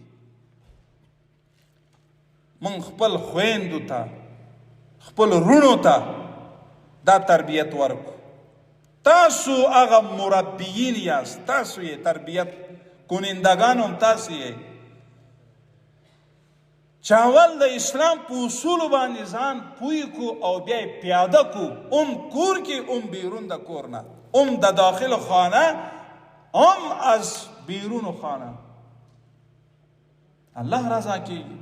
من خپل خويندو ته خپل رونو ته دا تربیت ورکو. تاسو هغه مربیین یاست، تاسو یې تربیت کنندگان هم تاسو یې چې اول د اسلام په اصولو باندې ځان پوی کو او بیا یې پیاده کو، هم کور کې هم بیرون د کور نه، هم د داخل خانه هم از بیرون خانه. الله رضا کیږي.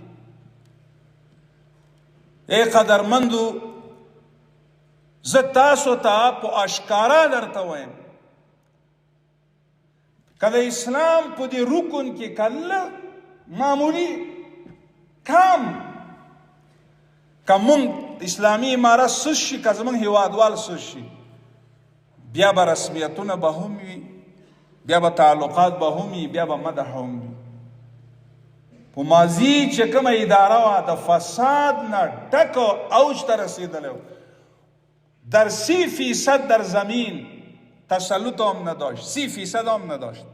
ای قدرمندو، زه تاسو ته په اشکارا درته وایم که د اسلام په دې رکن کې کله معمولی کم که مونږ اسلامي امارت سست شي، که زمونږ هیوادوال سست شي، بیا به رسمیتونه به هم وي، بیا به تعلقات به هم وي، بیا به مدح هم وي. په ماضي چې کومه اداره وه د فساد نه ډکه اوج ته رسېدلی و، در 30% در زمین تسلط هم نداشت، 30% هم نداشت.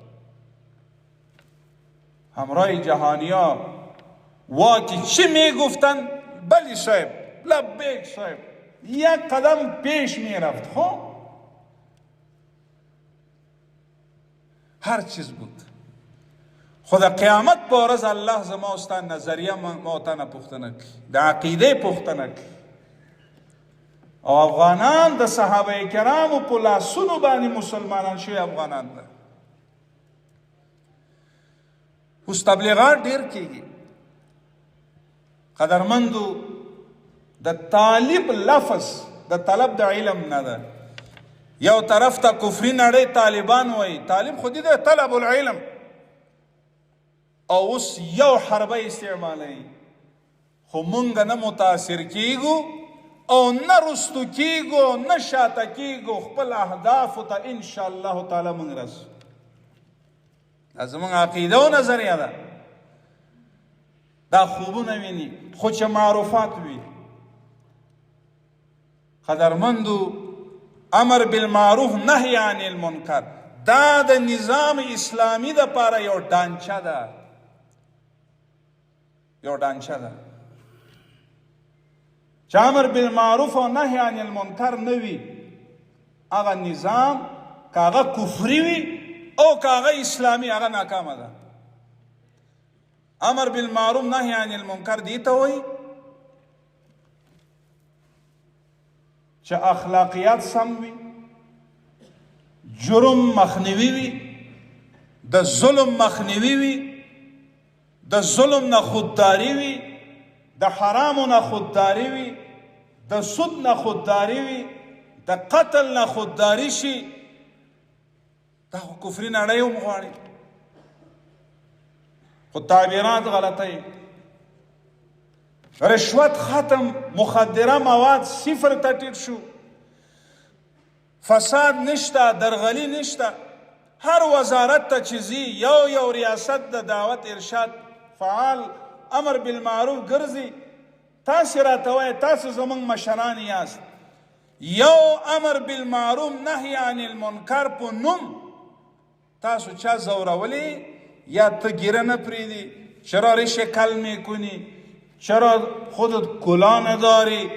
همراه جهانیا واکی چی میگفتن؟ بلی صاحب، لبیک صاحب، یک قدم پیش میرفت. خب هر چیز بود. خدا قیامت په ورځ الله زما او ستا نظریه ما ته نه پوښتنه کوي، د عقیدې پوښتنه کوي. او افغانان د صحابه کرامو په لاسونو باندې مسلمانان شوي افغانان ده. اوس تبلیغات ډیر کیږي. قدرمندو، د طالب لفظ د طلب د علم نه ده. یو طرف ته کفري نړۍ طالبان وایي، طالب خو دې ده طلب العلم، او اوس یو حربه استعمالوي. خو مونږ نه متاثر کیږو او نه رستو کیږو، نه شاته کیږو. خپل اهدافو ته ان شاء الله تعالی مونږ رسو. دا زموږ عقیده او نظریه ده. دا خوبونه ویني، خو چې معروفات وي. قدرمندو، امر بالمعروف نهی عن المنکر دا د نظام اسلامی د پاره یو ډانچه ده، یو ډانچه ده. چې امر بالمعروف او نهی عن المنکر نه وي، هغه نظام که هغه کفري وي او که هغه اسلامي، هغه ناکامه ده. امر بالمعروف نهی عن المنکر دې ته وایي چې اخلاقیات سم وي، جرم مخنیوي وي، د ظلم مخنیوي وي، د ظلم نه خودداري وي، د حرامو نه خودداري وي، د سود نه خودداري وي، د قتل نه خودداري شي. دا خو کفري نړۍ هم غواړي، خو تعبیرات غلطوي. رشوت ختم، مخدره مواد صفر ته ټیټ شو، فساد نشته، درغلي نشته. هر وزارت ته چې ځي، یو ریاست د دعوت ارشاد فعال امر بالمعروف ګرځي. تاسو راته وایئ، تاسو زموږ مشران یاست، یو امر بالمعروف نهی عن المنکر په نوم تاسو چا زورولی؟ یا ته گیره نپریدی؟ چرا ریش کل میکنی؟ چرا خودت کلا نداری؟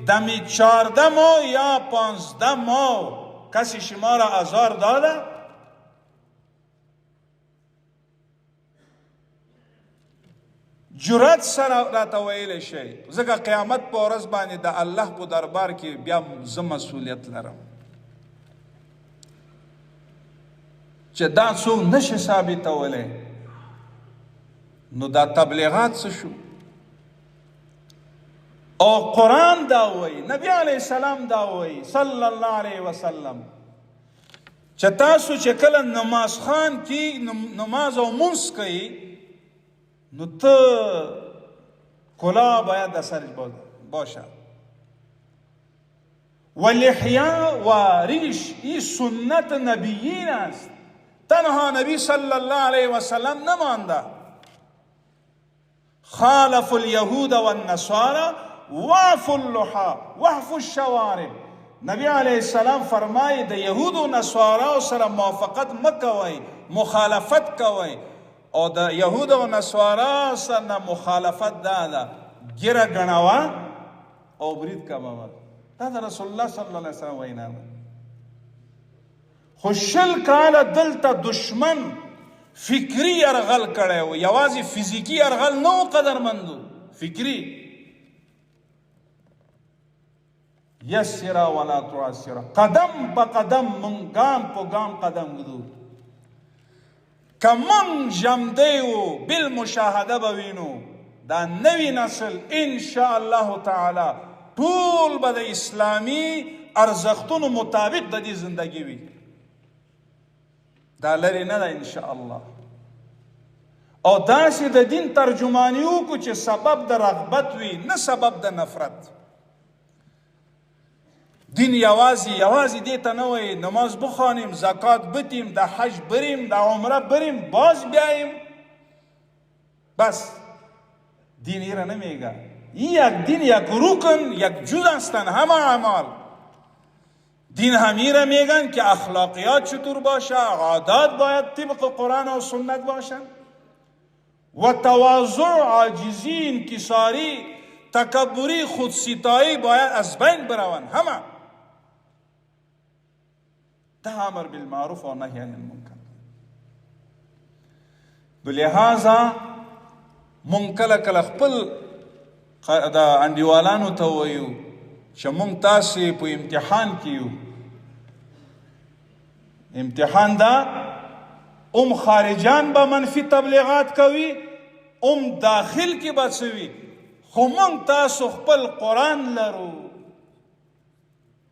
دمی 14 ماه یا 15 ماه کسی شما را آزار داده؟ جرأت سره راته ویلی شي. ځکه قیامت په ورځ باندې د الله په دربار کې بیا زه مسؤلیت لرم چې دا څوک نشي ثابتولی. نو دا تبلیغات څه شو؟ او قرآن دا وایي، نبی علیه السلام دا وایي صلی الله علیه وسلم چې تاسو چې کله نماز خوان کی نماز او منځ کوي، نو ته کلا باید در سرش باشه. و لحیا و ریش این سنت نبیین است. تنها نبی صلی الله علیه وسلم نمانده. خالف اليهود والنصارى وعفوا اللحى وعفوا الشوارب. نبی علیہ السلام فرمایي د یهودو نصاراو سره موافقت مکوئ، مخالفت کوئ. او د یهودو نصاراو سره مخالفت دا ده ګیره ګڼوه او برید کوه. دا د رسول الله صلی الله علیه وسلم وینا ده. خو 20 کاله دلته دشمن فکری یرغل کړی و، یوازې فزیکي یرغل نه و قدرمندو، فکری. یسره ولا تعسره، قدم په قدم من ګام په ګام قدم ږدو. که من ژمدی و بالمشاهده به وینو دا نوی نسل انشاء الله تعالی ټول به د اسلامي ارزښتونو مطابق د دې زندگی وي. دا لرې نه ده انشاء الله. او داسې د دین ترجمانی وکړو چې سبب د رغبت وي، نه سبب د نفرت. دین یوازې دې ته نه وایي نماز بخوانیم، زکات بتیم، د حج بریم، د عمره بریم، باز بیاییم. بس دین ایره نمیگه. یک دین یک رکن، یک جز هستن همه اعمال. دین همیره میگن که اخلاقیات چطور باشه، عادات باید طبق قرآن و سنت باشن و تواضع، عاجزی، انکساری، تکبری، خودستایی باید از بین برون. همه ده امر بالمعروف و نهی عن المنکر. بلحاظه مونږ کله کله خپل د انډیوالانو ته وایو چې مونږ تاسې په امتحان کې یو. امتحان دا خارجان به منفي تبلیغات کوي، داخل کې به څه وي، خو مونږ تاسو خپل قرآن لرو،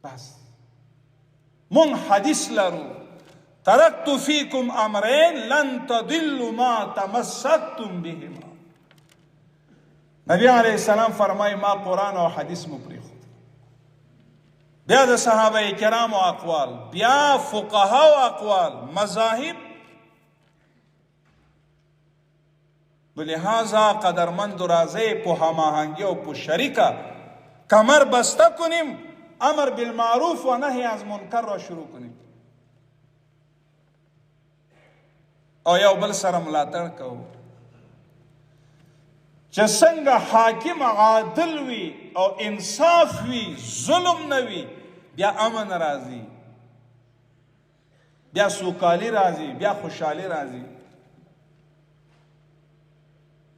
بس مونږ حدیث لرو. ترکت فیکم امرین لن تضلوا ما تمسکتم بهما. نبی علیہ السلام فرمای ما قرآن او حدیث مو پریښود. بیا د صحابه کرامو اقوال، بیا فقهاو اقوال، مذاهب. بلحاظا قدرمند راځئ په هماهنګي او په شریکه کمر بسته کنیم، امر بالمعروف و نهی از منکر را شروع کنیم او یو بل سره ملاتړ کوو. چې څنګه حاکم عادل وي او انصاف وي، ظلم نه وي، بیا امن راځي، بیا سوکالی راځي، بیا خوشحالي راځي.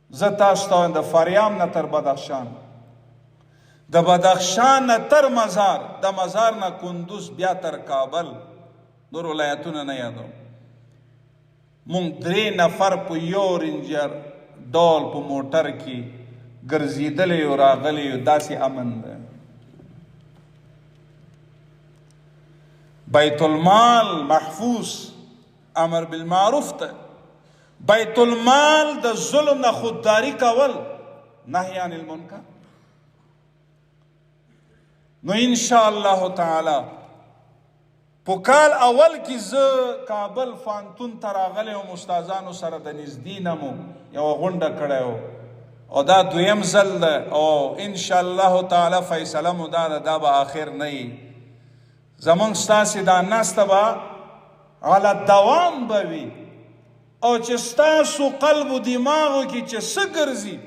زه تاسو ته د فاریاب نه تر بدخشان، د بدخشان نه تر مزار، د مزار نه کندوز، بیا تر کابل، نور ولایتونه نه یادوم، مونږ 3 نفر په یو رینجر ډول په موټر کې ګرځېدلی او راغلی یو. داسې امن ده. بیت المال محفوظ، امر بالمعروف ته. بیت المال د ظلم نه خودداری کول، نهی عن المنکر. نو ان شاء الله تعالی په کال اول کې زه کابل فانتون ته راغلی وم، استادانو سره د نږدې نه مو یوه غونډه کړی و او دا 2یم ځل ده او ان شاء الله تعالی فیصله مو دا ده دا به آخر نه وي. زمونږ ستاسې دا ناسته به علی دوام به وي او چې ستاسو قلب و دماغو کې چې څه ګرځي،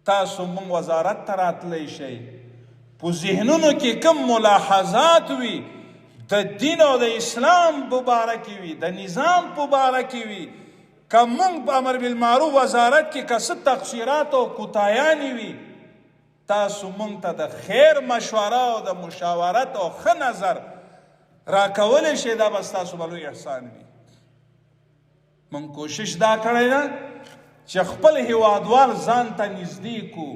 تاسو مونږ وزارت ته راتلی شئ. په ذهنونو کې کوم ملاحظات وي د دین او د اسلام په باره کې وي، د نظام په باره کې وي، که مونږ په امر بالمعروف وزارت کې که څه تقصیرات او کوتاهیانې وي، تاسو مونږ ته د خیر مشوره او د مشاورت او ښه نظر راکولی شئ. دا به ستاسو به لوی احسان وي. مونږ کوشش دا کړی ده چې خپل هیوادوال ځان ته نږدې کړو.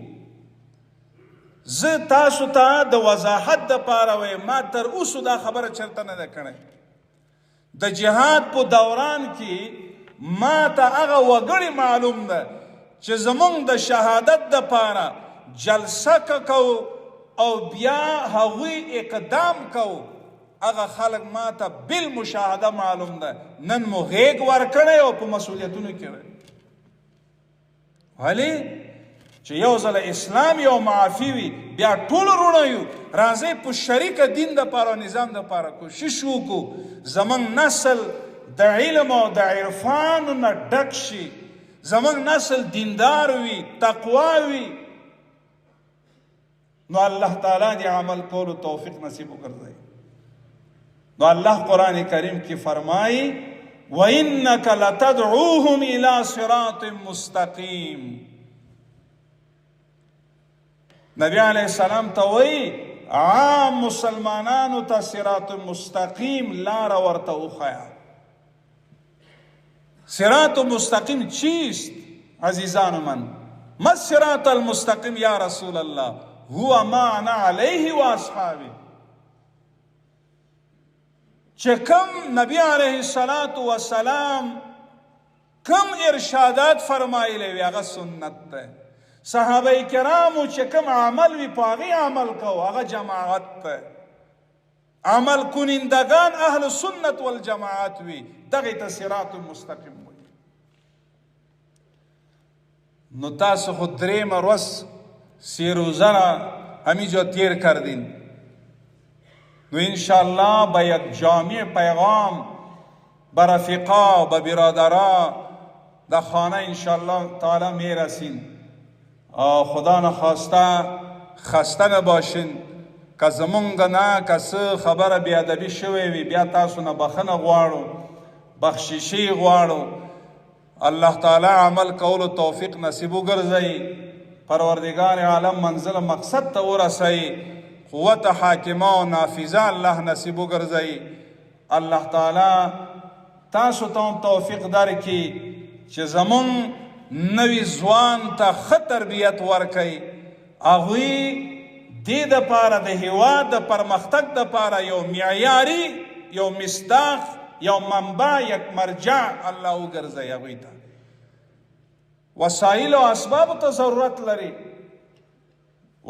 زه تاسو ته د وضاحت دپاره وایم، ما تر اوسه دا خبره چېرته نه ده کړې. د جهاد په دوران کې ما ته هغه وګړي معلوم ده چې زمونږ د شهادت دپاره جلسه کوو او بیا هغوی اقدام کوو، هغه خلک ما ته بالمشاهده معلوم ده. نن مو غیږ ورکړی او په مسؤلیتونو کې دی. ولې چې یو ځل اسلام یو معافي وي بیا ټول وروڼه یو راځئ په شریکه دین دپاره او نظام دپاره کوشش وکړو زموږ نسل د علم او د عرفان نه ډک شي زموږ نسل دیندار وي تقوا وي نو الله تعالی دې عمل کولو توفیق نصیب وګرځوي نو الله قرآن کریم کی فرمائی وَإِنَّكَ لَتَدْعُوهُمْ إِلَىٰ صِرَاطٍ مُسْتَقِيمٍ نبی علیہ السلام ته وی عام مسلمانانو ته صراط مستقیم لار ورته وښیه صراط مستقیم چیست عزیزان من ما الصراط المستقیم یا رسول الله هو ما انا علیه و اصحابی چې کم نبی علیه السلام کم ارشادات فرمایلی وي هغه سنت ده صحابه کرامو چې کم عمل وي په هغې عمل کوو هغه جماعت ده عمل کنندگان اهل سنت والجماعت وي دغې ته صراط مستقیم وي نو تاسو خو درېیمه ورځ سی روزه همینجا تیر کردین نو انشاءالله به یک جامع پیغام به رفیقا به برادرا در خانه انشاءالله تعالی میرسین خدا نخواسته خسته نباشین که زمونږ نه که څه خبره بیادبي شوې وي بیا تاسو نه بخښنه غواړو بخششي غواړو الله تعالی عمل کولو توفیق نصیب وګرځوي پروردگار عالم منزل مقصد ته ورسوي قوت حاکمه و نافذه الله نصیب وګرځوي الله تعالی تاسو ته هم توفیق درکړي چې زمون نوی ځوان ته ښه تربیت ورکوي هغوی دې دپاره د هېواد د پرمختګ دپاره یو معیاري یو مصداق یو منبع یک مرجع الله وګرځوي هغوی ته وسایل او اسباب ته ضرورت لري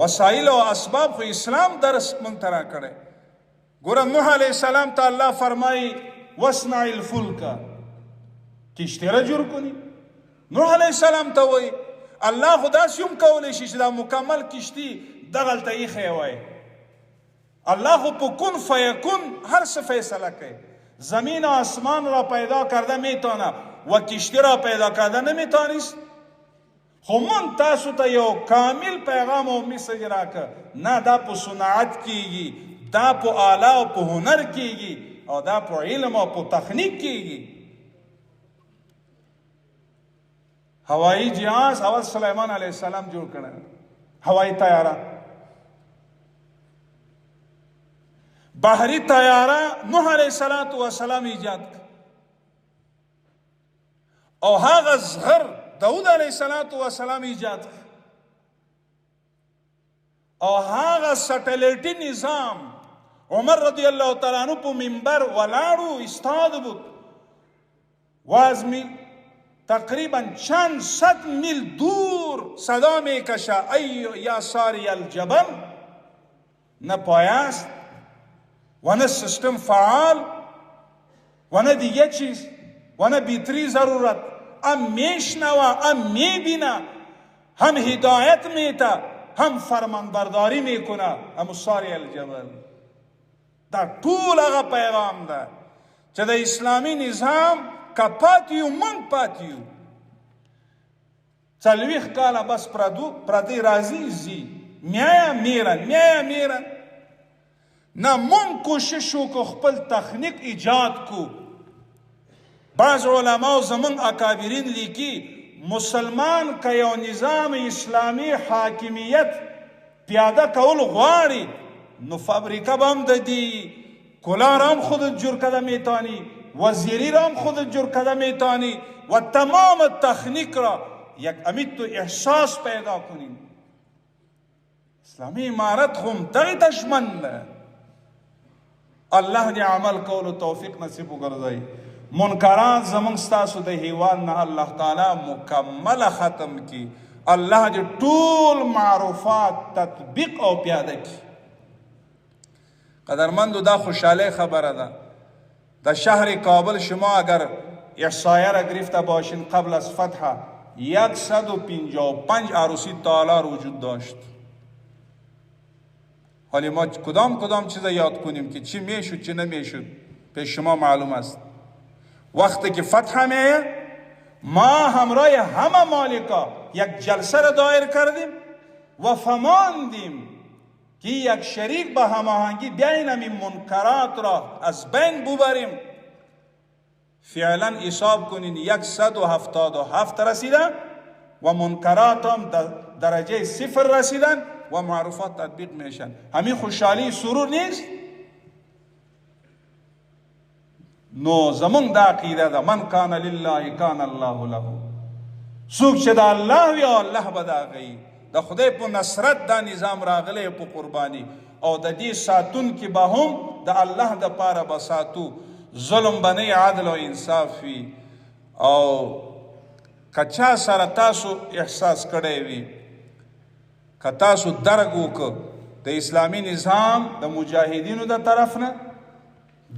وسایل او اسباب خو اسلام درس مونږ ته راکړی ګوره نوح علیه السلام ته الله فرمایي واصنع الفلک کشتي را جوړ کړي نوح علیه السلام ته وایي الله خو داسې هم کولی شي چې دا مکمل کشتي دغلته ایښی وای الله خو په کن فیکن هر څه فیصله کوي زمین و آسمان را پیدا کرده میتونه و کشتی را پیدا کرده نمیتانست خو من تاسو ته یو کامل پیغام او میسج راکه نه دا په صنعت کیږي دا په آله او په هنر کیږي او دا په علم او په تخنیک کیږي هوایی جهاز اول سلیمان علیه السلام جوړ کړه هوایی طیاره بحری طیاره نوح علیه السلام ایجاد کړ او هغه زغر داود علیه السلام ایجاد کړ او هغه سټلایټي نظام عمر رضی الله تعالی عنہ په منبر ولاړو استاد بود وازمی تقریبا چند صد میل دور صدا میکشه ای یا ساری الجبل نه پایست و نه سیستم فعال و نه دیگه چیز و نه بیتری ضرورت هم میشنوه هم میبینه هم هدایت میته هم فرمانبرداری میکنه هم ساری الجبل دا ټول هغه پیغام ده چې د اسلامی نظام که پاتیو من پاتیو 40 کاله بس پردی راضی زی میایا میرن نه من کوشش وکړو خپل تخنیک ایجاد کو بعض علماء زمون اکابرین لیکي مسلمان که یو نظام اسلامی حاکمیت پیاده کول غواړي نو فابریکه به هم د دی کلار هم خودت جور کده میتانی وزیری را هم خودت جور کده میتانی و تمام تخنیک را یک امید تو احساس پیدا کنیم اسلامی امارت هم دغی تشمن الله دې عمل کولو توفیق نصیب وګرځوي منکرات زمونږ ستاسو د هیواد نه الله تعالی مکمل ختم کی الله دې ټول معروفات تطبیق او پیاده کی قدرمندو دا خوشحالی خبره ده در شهر کابل شما اگر احصایه را گرفته باشین قبل از فتح 155 عروسی تالار وجود داشت. حالی ما کدام چیز یاد کنیم که چی میشد چی نمیشد به شما معلوم است. وقتی که فتح میه ما همراه همه مالکا یک جلسه را دایر کردیم و فهماندیم که یک شریک به هماهنگی بیاین همین منکرات را از بین ببریم. فعلا حساب کنین 177 رسیدن و منکرات هم درجه 0 رسیدن و معروفات تطبیق میشن. همین خوشحالی سرور نیست؟ نو زمون دا عقیده ده من کان لله کان الله له. سوک چې دا الله وی الله به دا غي. د خدای په نصرت دا نظام راغلی په قربانی او د دې ساتون کې به هم د الله د پاره بساتو. ظلم بنی عدل و انصاف وی او کچا سره تاسو احساس کړی وی که تاسو درک وکړه د اسلامی نظام د مجاهدینو د طرف نه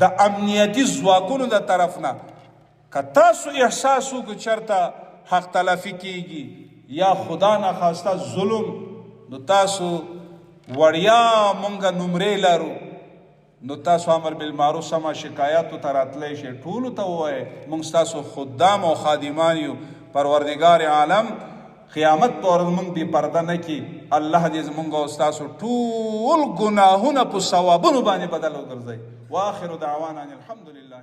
د امنیتی ځواکونو د طرف نه که تاسو احساس وکړه چرته حق تلافي کیږي یا خدا نخواسته ظلم نو تاسو وړیا مونږ نمرې لرو نو تاسو امر بالمعروف سما شکایاتو ته راتلی شئ. ټولو ته ووایئ مونږ ستاسو خدام او خادمان یو. پروردگار عالم قیامت پر مونږ بې پرده نه کړي. الله دې زمونږ او ستاسو ټول ګناهونه په ثوابونو باندې بدل وګرځوي. واخر دعوانا الحمد لله.